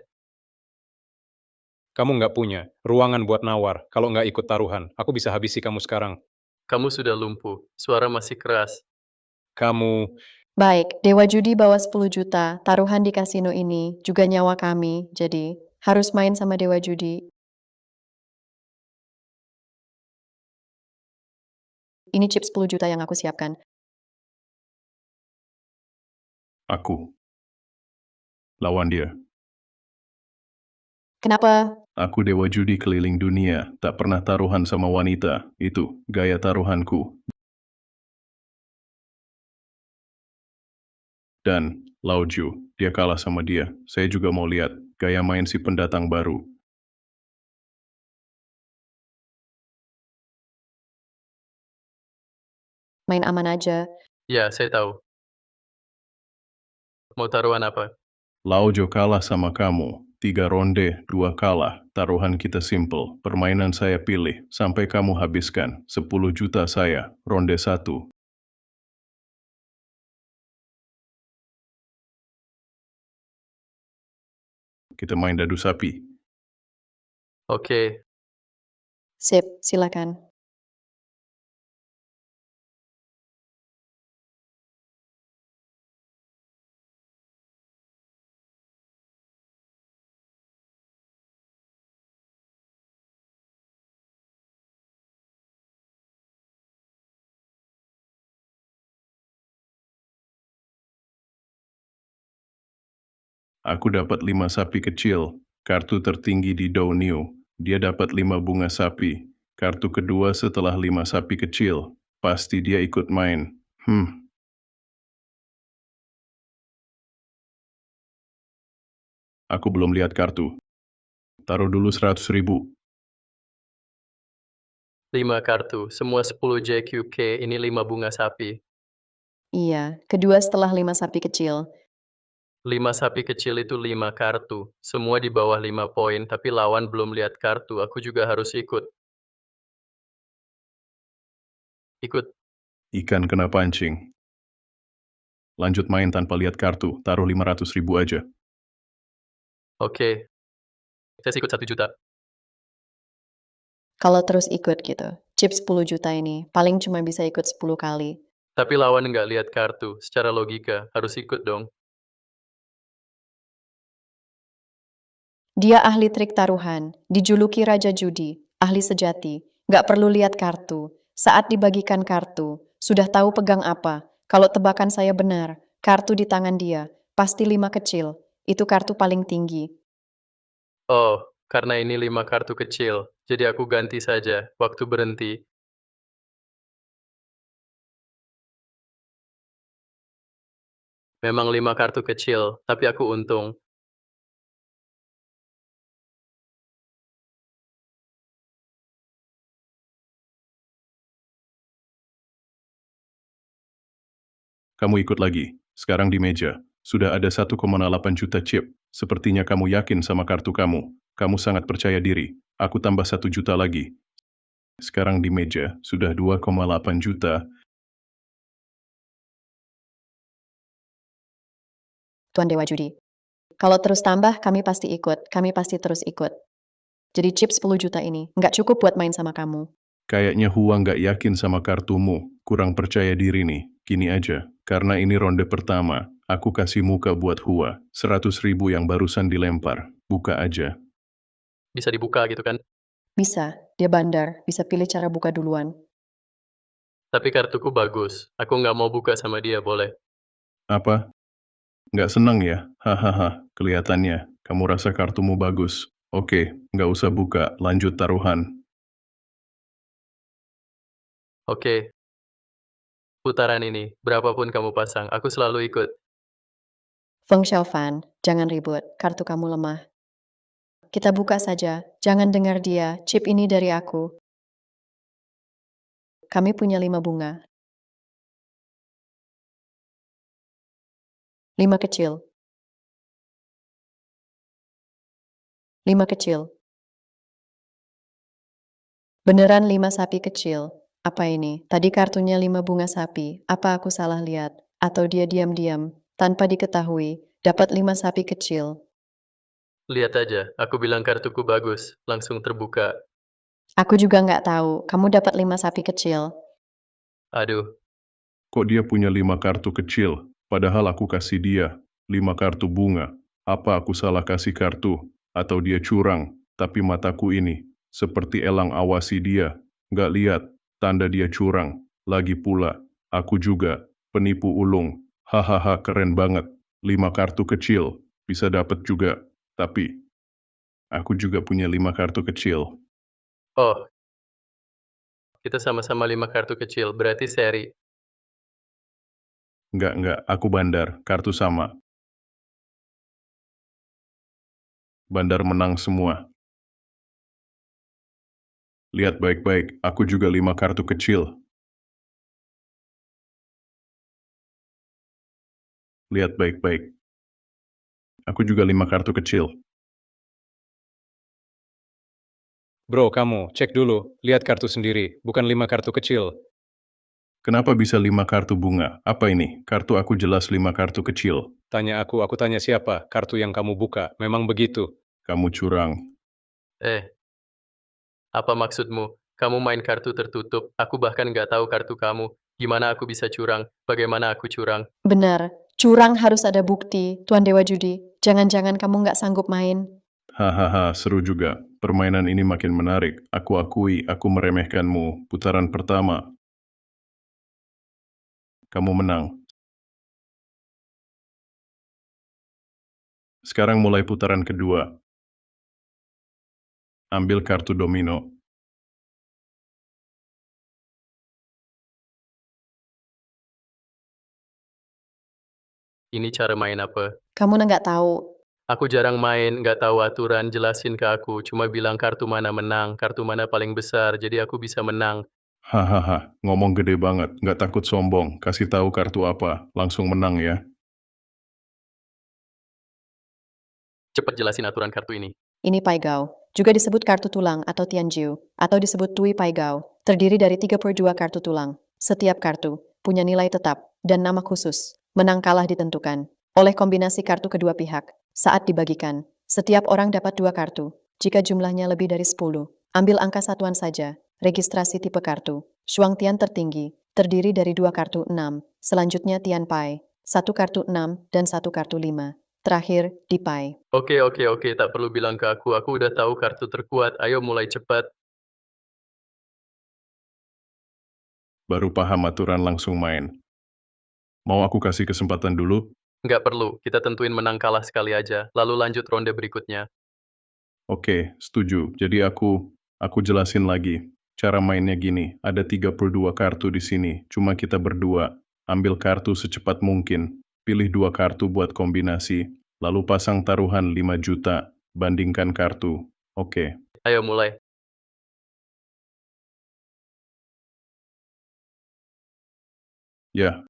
Kamu nggak punya ruangan buat nawar. Kalau nggak ikut taruhan, aku bisa habisi kamu sekarang. Kamu sudah lumpuh. Suara masih keras. Kamu, baik, Dewa Judi bawa 10 juta, taruhan di kasino ini, juga nyawa kami, jadi harus main sama Dewa Judi. Ini chip 10 juta yang aku siapkan. Aku. Lawan dia. Kenapa? Aku dewa judi keliling dunia, tak pernah taruhan sama wanita. Itu, gaya taruhanku. Dan, Laoju, dia kalah sama dia. Saya juga mau lihat, gaya main si pendatang baru. Main aman aja. Ya, saya tahu. Mau taruhan apa? Laojo kalah sama kamu. 3 ronde, 2 kalah. Taruhan kita simple. Permainan saya pilih. Sampai kamu habiskan. 10 juta saya. Ronde 1. Kita main dadu sapi. Oke. Sip, silakan. Aku dapat 5 sapi kecil. Kartu tertinggi di Dow New. Dia dapat 5 bunga sapi. Kartu kedua setelah 5 sapi kecil. Pasti dia ikut main. Aku belum lihat kartu. Taruh dulu 100.000. 5 kartu, semua 10 JQK, ini 5 bunga sapi. Iya, kedua setelah 5 sapi kecil. 5 sapi kecil itu 5 kartu, semua di bawah 5 poin, tapi lawan belum lihat kartu, aku juga harus ikut. Ikut. Ikan kena pancing. Lanjut main tanpa lihat kartu, taruh 500.000 aja. Oke. Saya ikut 1 juta. Kalau terus ikut gitu, chip 10 juta ini paling cuma bisa ikut 10 kali. Tapi lawan nggak lihat kartu, secara logika, harus ikut dong. Dia ahli trik taruhan, dijuluki Raja Judi, ahli sejati, nggak perlu lihat kartu. Saat dibagikan kartu, sudah tahu pegang apa. Kalau tebakan saya benar, kartu di tangan dia, pasti 5 kecil. Itu kartu paling tinggi. Oh, karena ini 5 kartu kecil, jadi aku ganti saja, waktu berhenti. Memang 5 kartu kecil, tapi aku untung. Kamu ikut lagi. Sekarang di meja. Sudah ada 1,8 juta chip. Sepertinya kamu yakin sama kartu kamu. Kamu sangat percaya diri. Aku tambah 1 juta lagi. Sekarang di meja. Sudah 2,8 juta. Tuan Dewa Judi. Kalau terus tambah, kami pasti ikut. Kami pasti terus ikut. Jadi chip 10 juta ini nggak cukup buat main sama kamu. Kayaknya Hua nggak yakin sama kartumu. Kurang percaya diri nih. Gini aja. Karena ini ronde pertama. Aku kasih muka buat Hua. 100.000 yang barusan dilempar. Buka aja. Bisa dibuka gitu kan? Bisa, dia bandar, bisa pilih cara buka duluan. Tapi kartuku bagus, aku nggak mau buka sama dia, boleh? Apa? Nggak senang ya? Hahaha, kelihatannya. Kamu rasa kartumu bagus. Oke, nggak usah buka. Lanjut taruhan. Oke. Putaran ini, berapapun kamu pasang, aku selalu ikut. Feng Xiaofan, jangan ribut, kartu kamu lemah. Kita buka saja, jangan dengar dia, chip ini dari aku. Kami punya 5 bunga. 5 kecil. 5 kecil. Beneran 5 sapi kecil. Apa ini? Tadi kartunya 5 bunga sapi. Apa aku salah lihat? Atau dia diam-diam, tanpa diketahui, dapat 5 sapi kecil. Lihat aja, aku bilang kartuku bagus, langsung terbuka. Aku juga nggak tahu, kamu dapat 5 sapi kecil. Aduh, Kok dia punya 5 kartu kecil? Padahal aku kasih dia 5 kartu bunga. Apa aku salah kasih kartu? Atau dia curang? Tapi mataku ini, seperti elang awasi dia. Nggak lihat, tanda dia curang. Lagi pula, aku juga, penipu ulung. Hahaha, keren banget. 5 kartu kecil, bisa dapat juga. Tapi, aku juga punya 5 kartu kecil. oh. Kita sama-sama 5 kartu kecil, berarti seri. Nggak, aku bandar, kartu sama. Bandar menang semua. Lihat baik-baik, aku juga 5 kartu kecil. Lihat baik-baik. Aku juga 5 kartu kecil. Bro, kamu, cek dulu. Lihat kartu sendiri, bukan 5 kartu kecil. Kenapa bisa 5 kartu bunga? Apa ini? Kartu aku jelas 5 kartu kecil. Tanya aku tanya siapa? Kartu yang kamu buka, memang begitu. Kamu curang. Apa maksudmu? Kamu main kartu tertutup, aku bahkan nggak tahu kartu kamu. Gimana aku bisa curang? Bagaimana aku curang? Benar, curang harus ada bukti, Tuan Dewa Judi. Jangan-jangan kamu nggak sanggup main. Hahaha, seru juga. Permainan ini makin menarik. Aku akui, aku meremehkanmu. Putaran pertama. Kamu menang. Sekarang mulai putaran kedua. Ambil kartu domino. Ini cara main apa? Kamu nggak tahu. Aku jarang main, nggak tahu aturan, jelasin ke aku. Cuma bilang kartu mana menang, kartu mana paling besar, jadi aku bisa menang. Hahaha, ngomong gede banget, nggak takut sombong. Kasih tahu kartu apa, langsung menang ya. Cepet jelasin aturan kartu ini. Ini Pai Gao, juga disebut kartu tulang atau Tianjiu, atau disebut Tui Pai Gao, terdiri dari 32 kartu tulang. Setiap kartu punya nilai tetap dan nama khusus. Menang kalah ditentukan oleh kombinasi kartu kedua pihak. Saat dibagikan, setiap orang dapat 2 kartu. Jika jumlahnya lebih dari 10, ambil angka satuan saja. Registrasi tipe kartu. Shuang Tian tertinggi, terdiri dari 2 kartu 6. Selanjutnya Tian Pai, 1 kartu 6 dan 1 kartu 5. Terakhir, di Pai. Oke, tak perlu bilang ke aku udah tahu kartu terkuat, ayo mulai cepat. Baru paham aturan langsung main. Mau aku kasih kesempatan dulu? Nggak perlu, kita tentuin menang kalah sekali aja, lalu lanjut ronde berikutnya. Oke, setuju. Jadi aku jelasin lagi. Cara mainnya gini, ada 32 kartu di sini, cuma kita berdua. Ambil kartu secepat mungkin, pilih 2 kartu buat kombinasi, lalu pasang taruhan 5 juta, bandingkan kartu. Oke, Ayo mulai. ya,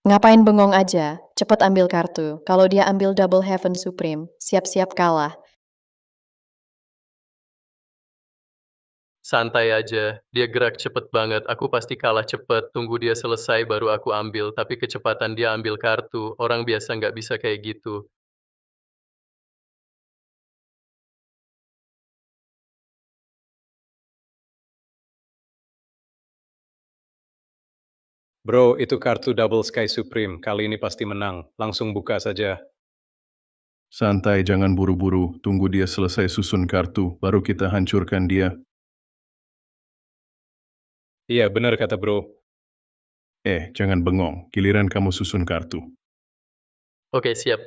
Ngapain bengong aja? Cepet ambil kartu. Kalau dia ambil Double Heaven Supreme, siap-siap kalah. Santai aja, dia gerak cepet banget, aku pasti kalah cepet, tunggu dia selesai baru aku ambil, tapi kecepatan dia ambil kartu, orang biasa nggak bisa kayak gitu. Bro, itu kartu Double Sky Supreme. Kali ini pasti menang. Langsung buka saja. santai jangan buru-buru, tunggu dia selesai susun kartu, baru kita hancurkan dia. Iya, benar kata bro. Jangan bengong, giliran kamu susun kartu. Oke, siap.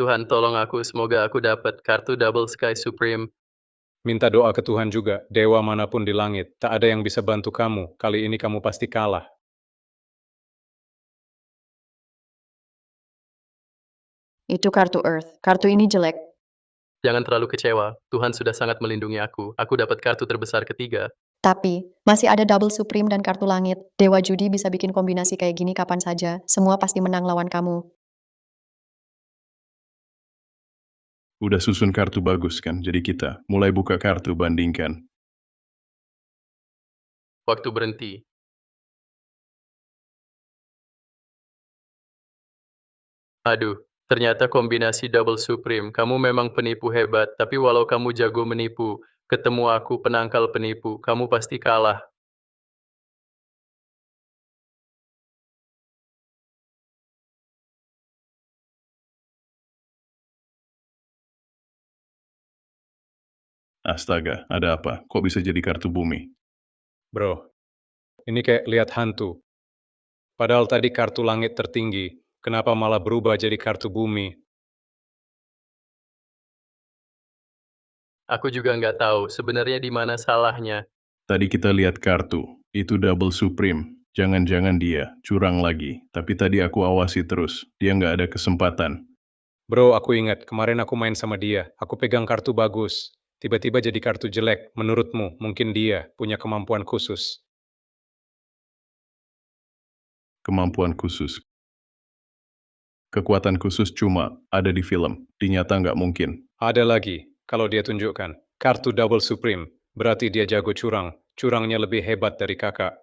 Tuhan tolong aku, semoga aku dapat kartu Double Sky Supreme. Minta doa ke Tuhan juga, dewa manapun di langit, tak ada yang bisa bantu kamu, kali ini kamu pasti kalah. Itu kartu Earth. Kartu ini jelek. Jangan terlalu kecewa, Tuhan sudah sangat melindungi aku dapat kartu terbesar ketiga. Tapi, masih ada Double Supreme dan kartu langit. Dewa judi bisa bikin kombinasi kayak gini kapan saja. Semua pasti menang lawan kamu. Udah susun kartu bagus kan, jadi kita mulai buka kartu bandingkan. Waktu berhenti. Aduh, ternyata kombinasi Double Supreme, kamu memang penipu hebat, tapi walau kamu jago menipu, ketemu aku penangkal penipu, kamu pasti kalah. Astaga, ada apa? Kok bisa jadi kartu bumi? Bro, ini kayak lihat hantu. Padahal tadi kartu langit tertinggi, kenapa malah berubah jadi kartu bumi? Aku juga nggak tahu, sebenarnya di mana salahnya. Tadi kita lihat kartu, itu Double Supreme. Jangan-jangan dia curang lagi. Tapi tadi aku awasi terus, dia nggak ada kesempatan. Bro, aku ingat, kemarin aku main sama dia, aku pegang kartu bagus. Tiba-tiba jadi kartu jelek, menurutmu mungkin dia punya kemampuan khusus. Kemampuan khusus. Kekuatan khusus cuma ada di film, di nyata nggak mungkin. Ada lagi, kalau dia tunjukkan, kartu Double Supreme, berarti dia jago curang. Curangnya lebih hebat dari kakak.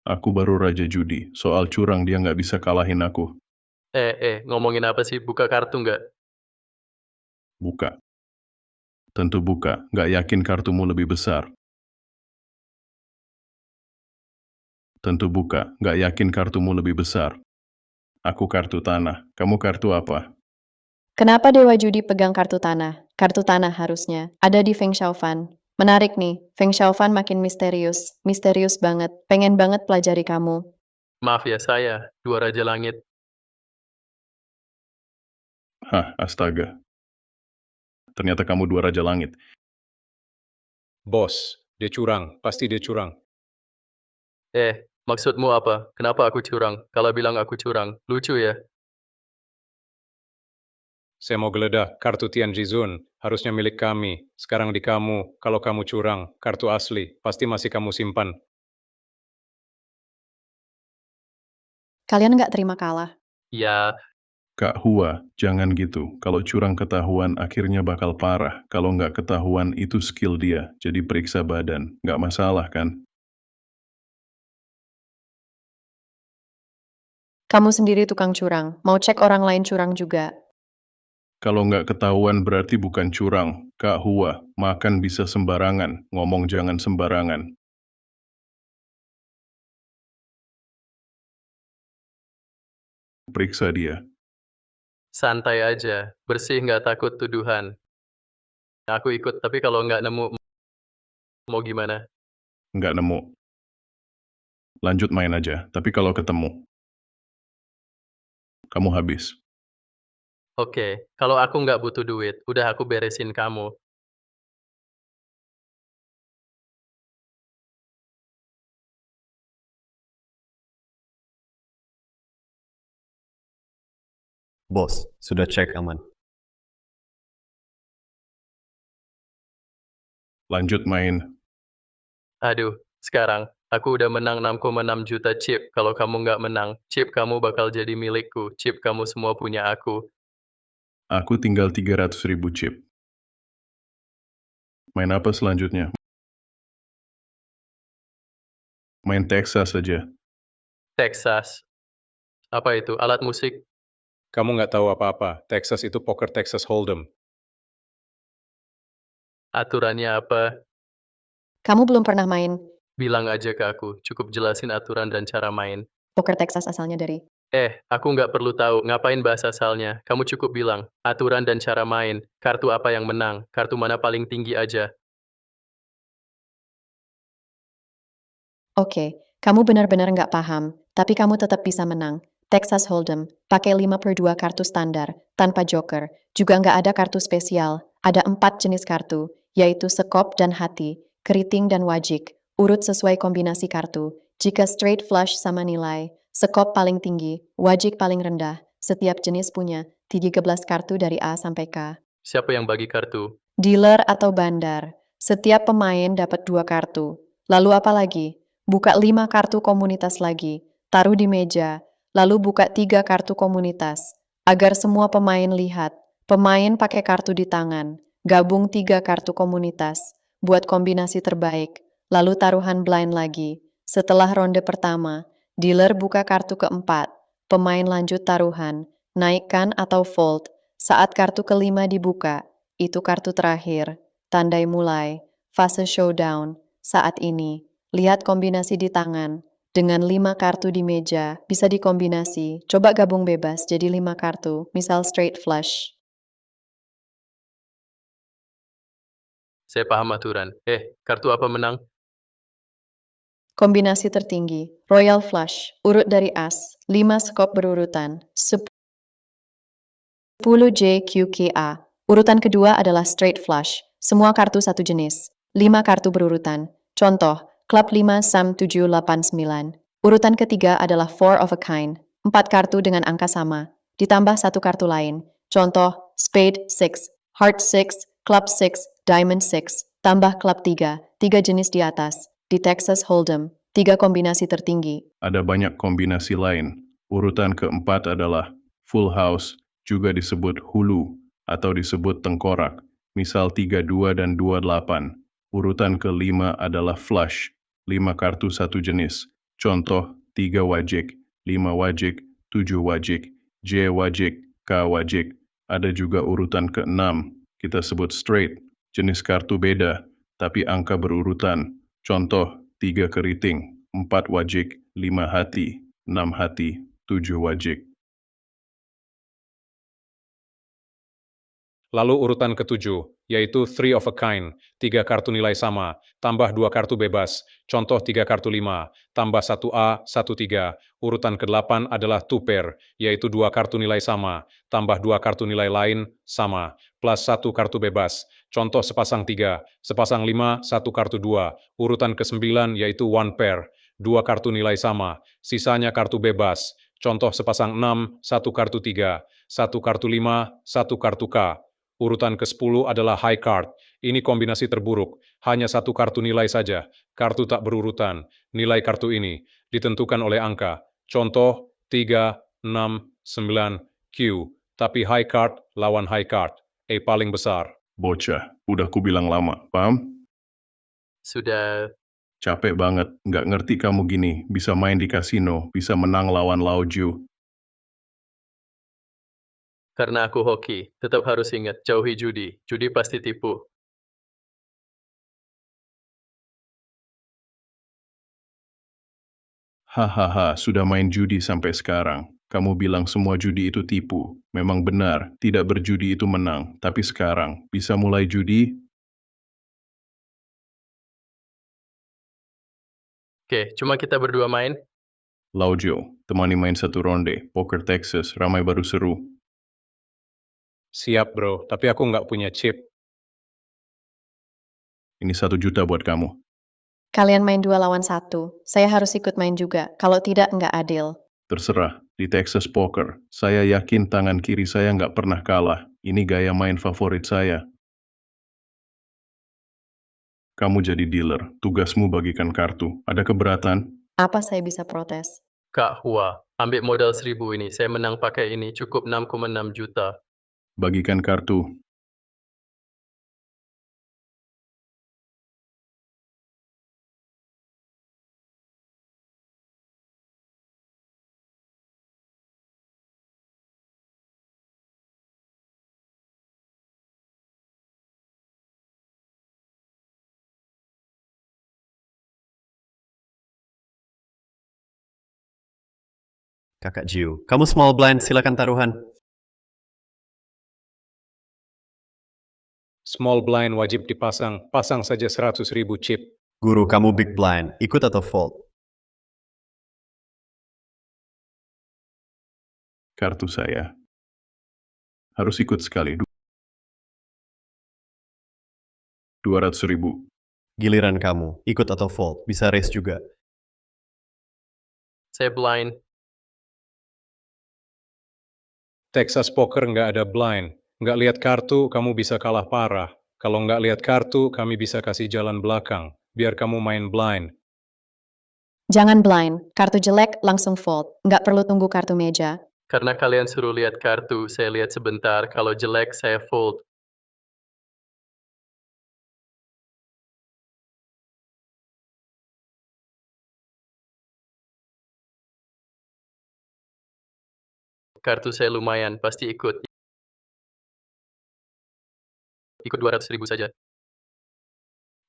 Aku baru raja judi, soal curang dia nggak bisa kalahin aku. Ngomongin apa sih, buka kartu nggak? Buka. Tentu buka, nggak yakin kartumu lebih besar. Tentu buka, nggak yakin kartumu lebih besar. Aku kartu tanah, kamu kartu apa? Kenapa Dewa Judi pegang kartu tanah? Kartu tanah harusnya ada di Feng Xiaofan. Menarik nih, Feng Xiaofan makin misterius. Misterius banget. Pengen banget pelajari kamu. Maaf ya saya, dua Raja Langit. Hah, astaga. Ternyata kamu dua raja langit. Bos, dia curang. Pasti dia curang. Maksudmu apa? Kenapa aku curang? Kalau bilang aku curang, lucu ya? Saya mau geledah kartu Tianjizun. Harusnya milik kami. Sekarang di kamu. Kalau kamu curang, kartu asli. Pasti masih kamu simpan. Kalian nggak terima kalah. Ya, Kak Hua, jangan gitu. Kalau curang ketahuan, akhirnya bakal parah. Kalau nggak ketahuan, itu skill dia. Jadi periksa badan. Nggak masalah kan? Kamu sendiri tukang curang. Mau cek orang lain curang juga. Kalau nggak ketahuan berarti bukan curang. Kak Hua, makan bisa sembarangan. Ngomong jangan sembarangan. Periksa dia. santai aja. Bersih nggak takut tuduhan. Aku ikut, tapi kalau nggak nemu, mau gimana? Nggak nemu. Lanjut main aja. Tapi kalau ketemu, kamu habis. Oke, kalau aku nggak butuh duit, udah aku beresin kamu. Bos, sudah cek aman. Lanjut main. Aduh, sekarang, aku udah menang 6,6 juta chip. Kalau kamu nggak menang, chip kamu bakal jadi milikku. Chip kamu semua punya aku. Aku tinggal 300.000 chip. Main apa selanjutnya? Main Texas saja. Texas. Apa itu? Alat musik? Kamu nggak tahu apa-apa. Texas itu poker Texas Hold'em. Aturannya apa? Kamu belum pernah main Bilang aja ke aku. Cukup jelasin aturan dan cara main. poker Texas asalnya dari. Aku nggak perlu tahu. Ngapain bahas asalnya? Kamu cukup bilang. Aturan dan cara main. Kartu apa yang menang. Kartu mana paling tinggi aja. Oke, kamu benar-benar nggak paham, tapi kamu tetap bisa menang. Texas Hold'em, pakai 5/2 kartu standar, tanpa joker. Juga nggak ada kartu spesial. Ada 4 jenis kartu, yaitu sekop dan hati, keriting dan wajik. Urut sesuai kombinasi kartu. Jika straight flush sama nilai, sekop paling tinggi, wajik paling rendah. Setiap jenis punya 13 kartu dari A sampai K. Siapa yang bagi kartu? Dealer atau bandar. Setiap pemain dapat 2 kartu. Lalu apa lagi? Buka 5 kartu komunitas lagi. Taruh di meja. Lalu buka 3 kartu komunitas. Agar semua pemain lihat. Pemain pakai kartu di tangan. Gabung 3 kartu komunitas. Buat kombinasi terbaik. Lalu taruhan blind lagi. Setelah ronde pertama, dealer buka kartu keempat. Pemain lanjut taruhan. Naikkan atau fold. Saat kartu kelima dibuka, itu kartu terakhir. Tandai mulai. Fase showdown. Saat ini, lihat kombinasi di tangan. Dengan 5 kartu di meja, bisa dikombinasi. Coba gabung bebas jadi 5 kartu, misal straight flush. Saya paham aturan. Kartu apa menang? Kombinasi tertinggi, Royal Flush, urut dari As, 5 skop berurutan, 10 JQKA. Urutan kedua adalah Straight Flush, semua kartu satu jenis, 5 kartu berurutan. Contoh, Klub 5 Sam 789. Urutan ketiga adalah Four of a Kind, 4 kartu dengan angka sama, ditambah 1 kartu lain. Contoh, Spade 6, Heart 6, Club 6, Diamond 6, tambah Klub 3, 3 jenis di atas. Di Texas Hold'em, 3 kombinasi tertinggi. Ada banyak kombinasi lain. Urutan keempat adalah Full House, juga disebut hulu, atau disebut tengkorak, misal 32 dan 28. Urutan kelima adalah Flush, 5 kartu satu jenis. Contoh, 3 wajik, 5 wajik, 7 wajik, J wajik, K wajik. Ada juga urutan keenam, kita sebut straight, jenis kartu beda, tapi angka berurutan. Contoh, 3 keriting, 4 wajik, 5 hati, 6 hati, 7 wajik. Lalu urutan ketujuh, yaitu 3 of a kind, 3 kartu nilai sama, tambah 2 kartu bebas, contoh 3 kartu 5, tambah 1A, 1-3. Urutan ke-8 adalah 2 pair, yaitu 2 kartu nilai sama, tambah 2 kartu nilai lain, sama, plus 1 kartu bebas, contoh sepasang 3, sepasang 5, 1 kartu 2. Urutan ke-9 yaitu 1 pair, 2 kartu nilai sama, sisanya kartu bebas, contoh sepasang 6, 1 kartu 3, 1 kartu 5, 1 kartu K. Urutan ke-10 adalah high card. Ini kombinasi terburuk, hanya 1 kartu nilai saja, kartu tak berurutan. Nilai kartu ini ditentukan oleh angka, contoh 3, 6, 9, Q. Tapi high card lawan high card, A paling besar. Bocah, udah kubilang lama, paham? Sudah. Capek banget, nggak ngerti kamu gini, bisa main di kasino, bisa menang lawan Lao Ju. Karena aku hoki, tetap harus ingat, jauhi judi. Judi pasti tipu. Hahaha, sudah main judi sampai sekarang. Kamu bilang semua judi itu tipu. Memang benar, tidak berjudi itu menang. Tapi sekarang, bisa mulai judi? Oke, cuma kita berdua main. Lao Jo, temani main satu ronde. Poker Texas, ramai baru seru. Siap bro, tapi aku nggak punya chip. Ini 1 juta buat kamu. Kalian main 2 lawan 1. Saya harus ikut main juga. Kalau tidak, nggak adil. Terserah, di Texas Poker, saya yakin tangan kiri saya nggak pernah kalah. Ini gaya main favorit saya. Kamu jadi dealer, tugasmu bagikan kartu. Ada keberatan? Apa saya bisa protes? Kak Hua, ambil modal 1.000 ini. Saya menang pakai ini, cukup 6,6 juta. Bagikan kartu. Kakak Jiu, kamu small blind, silakan taruhan. Small blind wajib dipasang, pasang saja 100.000 chip. Guru, kamu big blind, ikut atau fold? Kartu saya. Harus ikut sekali. 200.000. Giliran kamu, ikut atau fold, bisa raise juga. Saya blind. Texas Poker nggak ada blind. Nggak lihat kartu, kamu bisa kalah parah. Kalau nggak lihat kartu, kami bisa kasih jalan belakang. Biar kamu main blind. Jangan blind. Kartu jelek, langsung fold. Nggak perlu tunggu kartu meja. Karena kalian suruh lihat kartu, saya lihat sebentar. Kalau jelek, saya fold. Kartu saya lumayan, pasti ikut. Ikut 200.000 saja.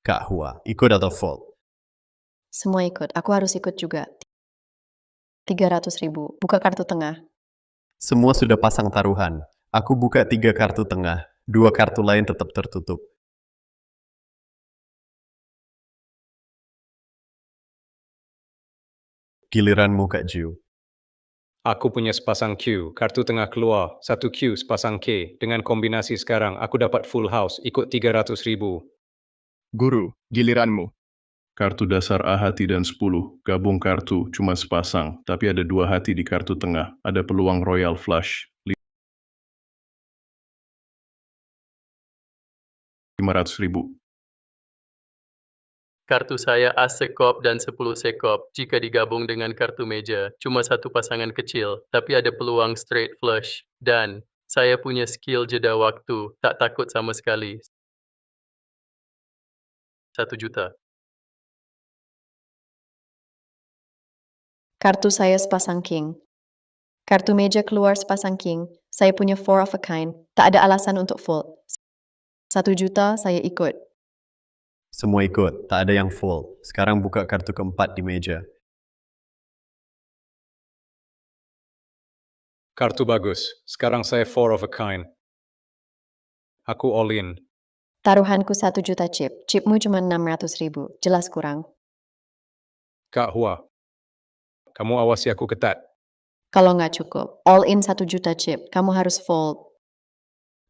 Kak Hua, ikut atau fold? Semua ikut. Aku harus ikut juga. 300.000. Buka kartu tengah. Semua sudah pasang taruhan. Aku buka 3 kartu tengah. 2 kartu lain tetap tertutup. Giliranmu, Kak Jiu. Aku punya sepasang Q, kartu tengah keluar, 1 Q sepasang K. Dengan kombinasi sekarang, aku dapat full house, ikut 300.000. Guru, giliranmu. Kartu dasar A hati dan 10. Gabung kartu, cuma sepasang. Tapi ada 2 hati di kartu tengah. Ada peluang royal flush. 500.000. Kartu saya as sekop dan 10 sekop jika digabung dengan kartu meja. Cuma satu pasangan kecil, tapi ada peluang straight flush. Dan saya punya skill jeda waktu, tak takut sama sekali. 1 juta. Kartu saya sepasang king. Kartu meja keluar sepasang king. Saya punya 4 of a kind. Tak ada alasan untuk fold. 1 juta, saya ikut. Semua ikut, tak ada yang full. Sekarang buka kartu keempat di meja. Kartu bagus, sekarang saya 4 of a kind. Aku all in. Taruhanku 1 juta chip. Chipmu cuma 600.000. Jelas kurang. Kak Hua, kamu awasi aku ketat. Kalau nggak cukup, all in 1 juta chip. Kamu harus fold.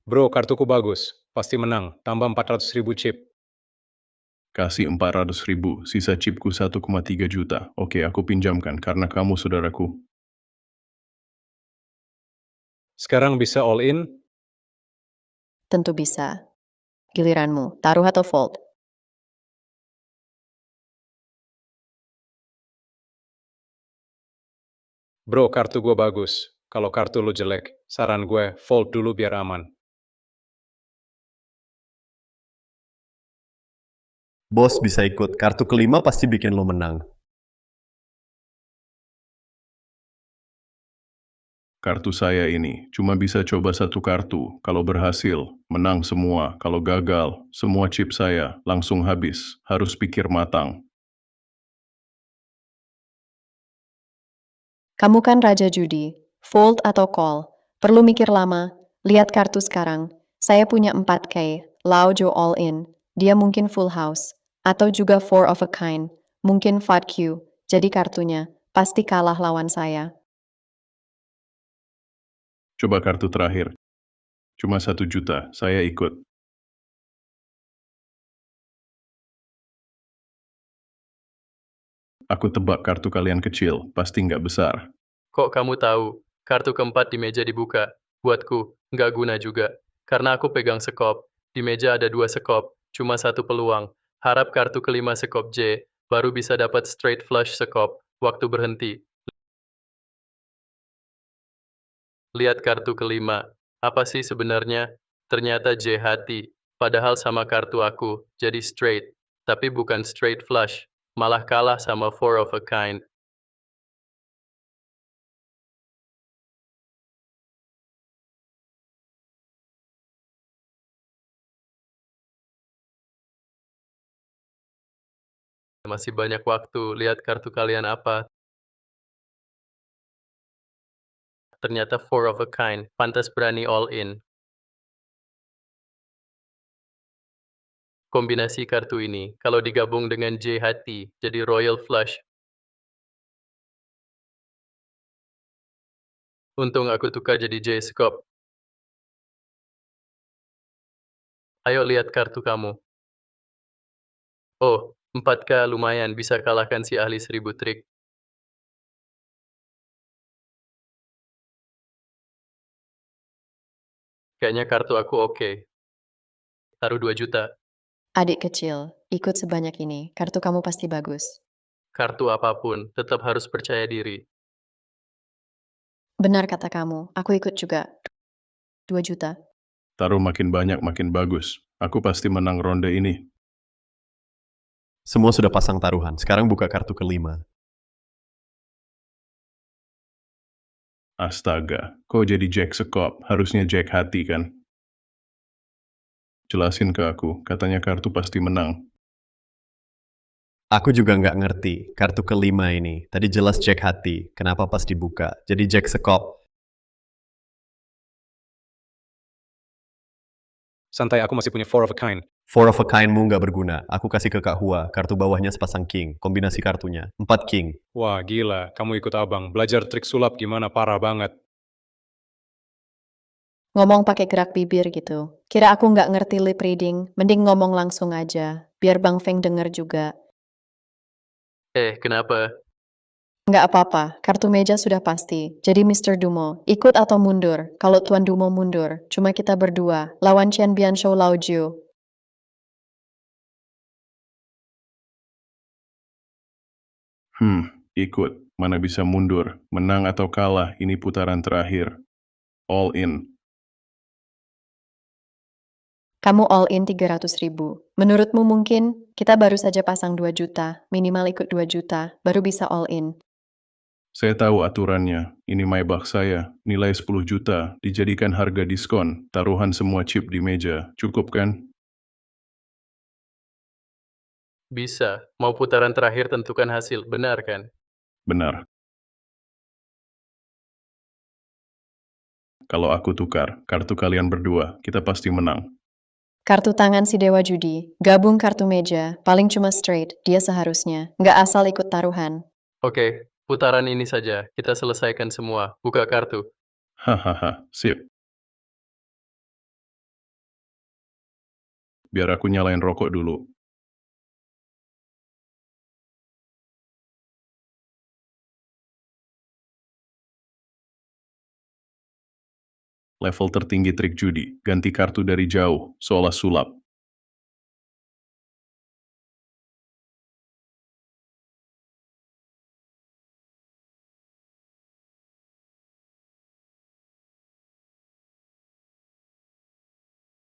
Bro, kartuku bagus. Pasti menang. Tambah 400.000 chip. Kasih 400.000, sisa chipku 1,3 juta. Oke, aku pinjamkan karena kamu saudaraku. Sekarang bisa all in? Tentu bisa. Giliranmu, taruh atau fold? Bro, kartu gue bagus. Kalau kartu lu jelek, saran gue fold dulu biar aman. Bos bisa ikut, kartu kelima pasti bikin lo menang. Kartu saya ini cuma bisa coba satu kartu. Kalau berhasil, menang semua. Kalau gagal, semua chip saya langsung habis. Harus pikir matang. Kamu kan raja judi. Fold atau call? Perlu mikir lama. Lihat kartu sekarang. Saya punya 4K. Lao Jo all in. Dia mungkin full house. Atau juga 4 of a kind. Mungkin 5Q. Jadi kartunya pasti kalah lawan saya. Coba kartu terakhir. Cuma 1 juta, saya ikut. Aku tebak kartu kalian kecil, pasti nggak besar. Kok kamu tahu? Kartu keempat di meja dibuka. Buatku, nggak guna juga. Karena aku pegang sekop. Di meja ada 2 sekop. Cuma 1 peluang. Harap kartu kelima sekop J, baru bisa dapat straight flush sekop. Waktu berhenti. Lihat kartu kelima. Apa sih sebenarnya? Ternyata J hati. Padahal sama kartu aku, jadi straight. Tapi bukan straight flush. Malah kalah sama 4 of a kind. Masih banyak waktu. Lihat kartu kalian apa. Ternyata 4 of a kind. Pantas berani all in. Kombinasi kartu ini, kalau digabung dengan J hati, jadi royal flush. Untung aku tukar jadi J sekop. Ayo lihat kartu kamu. Oh, 4K lumayan bisa kalahkan si ahli 1000 trik. Kayaknya kartu aku oke. Taruh 2 juta. Adik kecil, ikut sebanyak ini. Kartu kamu pasti bagus. Kartu apapun, tetap harus percaya diri. Benar kata kamu, aku ikut juga. 2 juta. Taruh makin banyak makin bagus. Aku pasti menang ronde ini. Semua sudah pasang taruhan, sekarang buka kartu kelima. Astaga, kok jadi Jack sekop? Harusnya Jack hati kan? Jelasin ke aku, katanya kartu pasti menang. Aku juga nggak ngerti, kartu kelima ini. Tadi jelas Jack hati, kenapa pas dibuka? Jadi Jack sekop. Santai, aku masih punya 4 of a kind. 4 of a kind-mu nggak berguna. Aku kasih ke Kak Hua, kartu bawahnya sepasang king. Kombinasi kartunya, 4 king. Wah, gila. Kamu ikut abang. Belajar trik sulap gimana? Parah banget. Ngomong pakai gerak bibir gitu. Kira aku nggak ngerti lip reading, mending ngomong langsung aja. Biar Bang Feng denger juga. Kenapa? Nggak apa-apa, kartu meja sudah pasti. Jadi Mr. Dumo, ikut atau mundur? Kalau Tuan Dumo mundur, cuma kita berdua. Lawan Chen Bianshou Lao Jiu. Ikut. Mana bisa mundur. Menang atau kalah, ini putaran terakhir. All in. Kamu all in 300.000. Menurutmu mungkin? Kita baru saja pasang 2 juta. Minimal ikut 2 juta, baru bisa all in. Saya tahu aturannya. Ini Maybach saya. Nilai 10 juta. Dijadikan harga diskon. Taruhan semua chip di meja. Cukup kan? Bisa. Mau putaran terakhir tentukan hasil. Benar kan? Benar. Kalau aku tukar, kartu kalian berdua, kita pasti menang. Kartu tangan si Dewa Judi. Gabung kartu meja. Paling cuma straight. Dia seharusnya. Nggak asal ikut taruhan. Oke, putaran ini saja. Kita selesaikan semua. Buka kartu. Hahaha, sip. Biar aku nyalain rokok dulu. Level tertinggi trik judi, ganti kartu dari jauh, seolah sulap.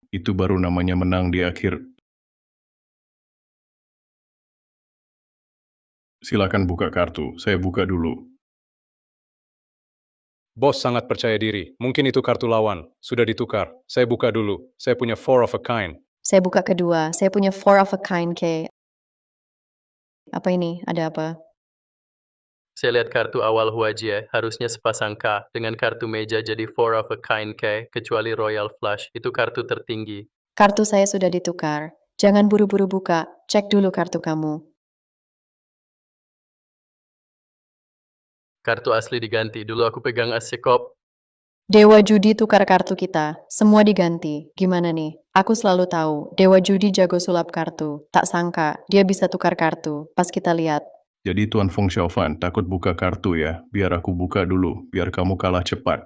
Itu baru namanya menang di akhir. Silakan buka kartu, saya buka dulu. Bos sangat percaya diri. Mungkin itu kartu lawan. Sudah ditukar. Saya buka dulu. Saya punya 4 of a kind. Saya buka kedua. Saya punya 4 of a kind, K. Apa ini? Ada apa? Saya lihat kartu awal Huajie, harusnya sepasang K. Dengan kartu meja jadi 4 of a kind K, kecuali Royal Flush. Itu kartu tertinggi. Kartu saya sudah ditukar. Jangan buru-buru buka. Cek dulu kartu kamu. Kartu asli diganti. Dulu aku pegang asekop. Dewa Judi tukar kartu kita. Semua diganti. Gimana nih? Aku selalu tahu. Dewa Judi jago sulap kartu. Tak sangka, dia bisa tukar kartu. Pas kita lihat. Jadi Tuan Feng Xiaofan takut buka kartu ya, biar aku buka dulu, biar kamu kalah cepat.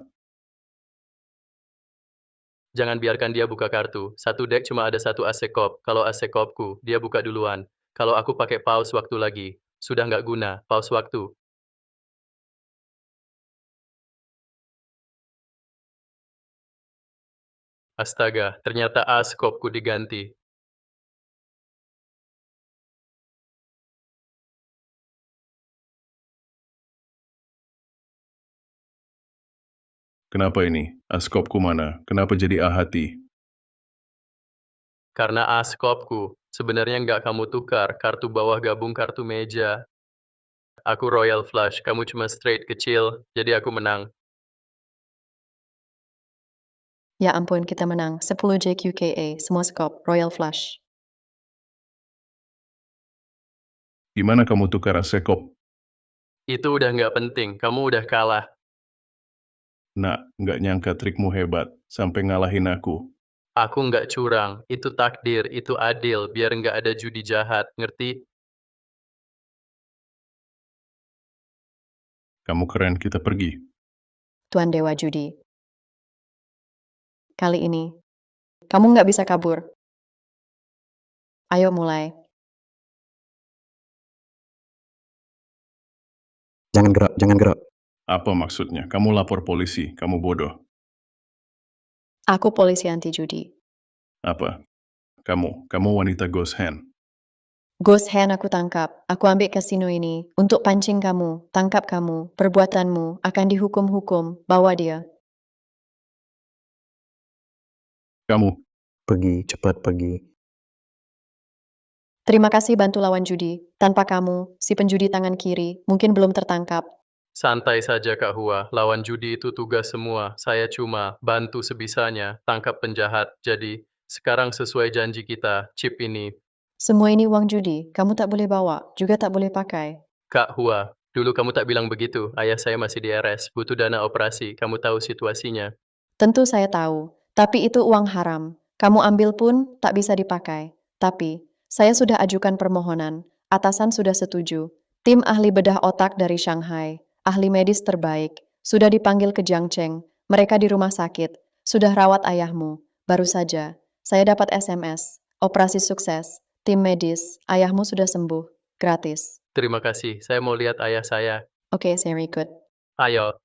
Jangan biarkan dia buka kartu. Satu deck cuma ada satu asekop. Kalau asekopku, dia buka duluan. Kalau aku pakai pause waktu lagi, sudah nggak guna. Pause waktu. Astaga, ternyata asekopku diganti. Kenapa ini? Askopku mana? Kenapa jadi A hati? Karena asekopku, sebenarnya nggak kamu tukar. Kartu bawah gabung kartu meja. Aku Royal Flush, kamu cuma straight kecil, jadi aku menang. Ya ampun, kita menang. 10 JQKA, semua skop, Royal Flush. Gimana kamu tukar asekop? Itu udah nggak penting, kamu udah kalah. Nak, nggak nyangka trikmu hebat, sampai ngalahin aku. Aku nggak curang, itu takdir, itu adil, biar nggak ada judi jahat, ngerti? Kamu keren, kita pergi. Tuan Dewa Judi. Kali ini, kamu nggak bisa kabur. Ayo mulai. Jangan gerak, jangan gerak. Apa maksudnya? Kamu lapor polisi, kamu bodoh. Aku polisi anti judi. Apa? Kamu wanita ghost hand. Ghost hand aku tangkap. Aku ambil kasino ini untuk pancing kamu, tangkap kamu, perbuatanmu akan dihukum-hukum. Bawa dia. Kamu. Pergi, cepat pergi. Terima kasih bantu lawan judi. Tanpa kamu, si penjudi tangan kiri mungkin belum tertangkap. Santai saja Kak Hua, lawan judi itu tugas semua. Saya cuma bantu sebisanya, tangkap penjahat. Jadi, sekarang sesuai janji kita, chip ini. Semua ini uang judi, kamu tak boleh bawa, juga tak boleh pakai. Kak Hua, dulu kamu tak bilang begitu. Ayah saya masih di RS, butuh dana operasi. Kamu tahu situasinya. Tentu saya tahu, tapi itu uang haram. Kamu ambil pun tak bisa dipakai. Tapi, saya sudah ajukan permohonan. Atasan sudah setuju. Tim ahli bedah otak dari Shanghai, ahli medis terbaik, sudah dipanggil ke Jiangcheng. Mereka di rumah sakit, sudah rawat ayahmu. Baru saja, saya dapat SMS. Operasi sukses. Tim medis, ayahmu sudah sembuh. Gratis. Terima kasih, saya mau lihat ayah saya. Oke, saya ikut. Ayo.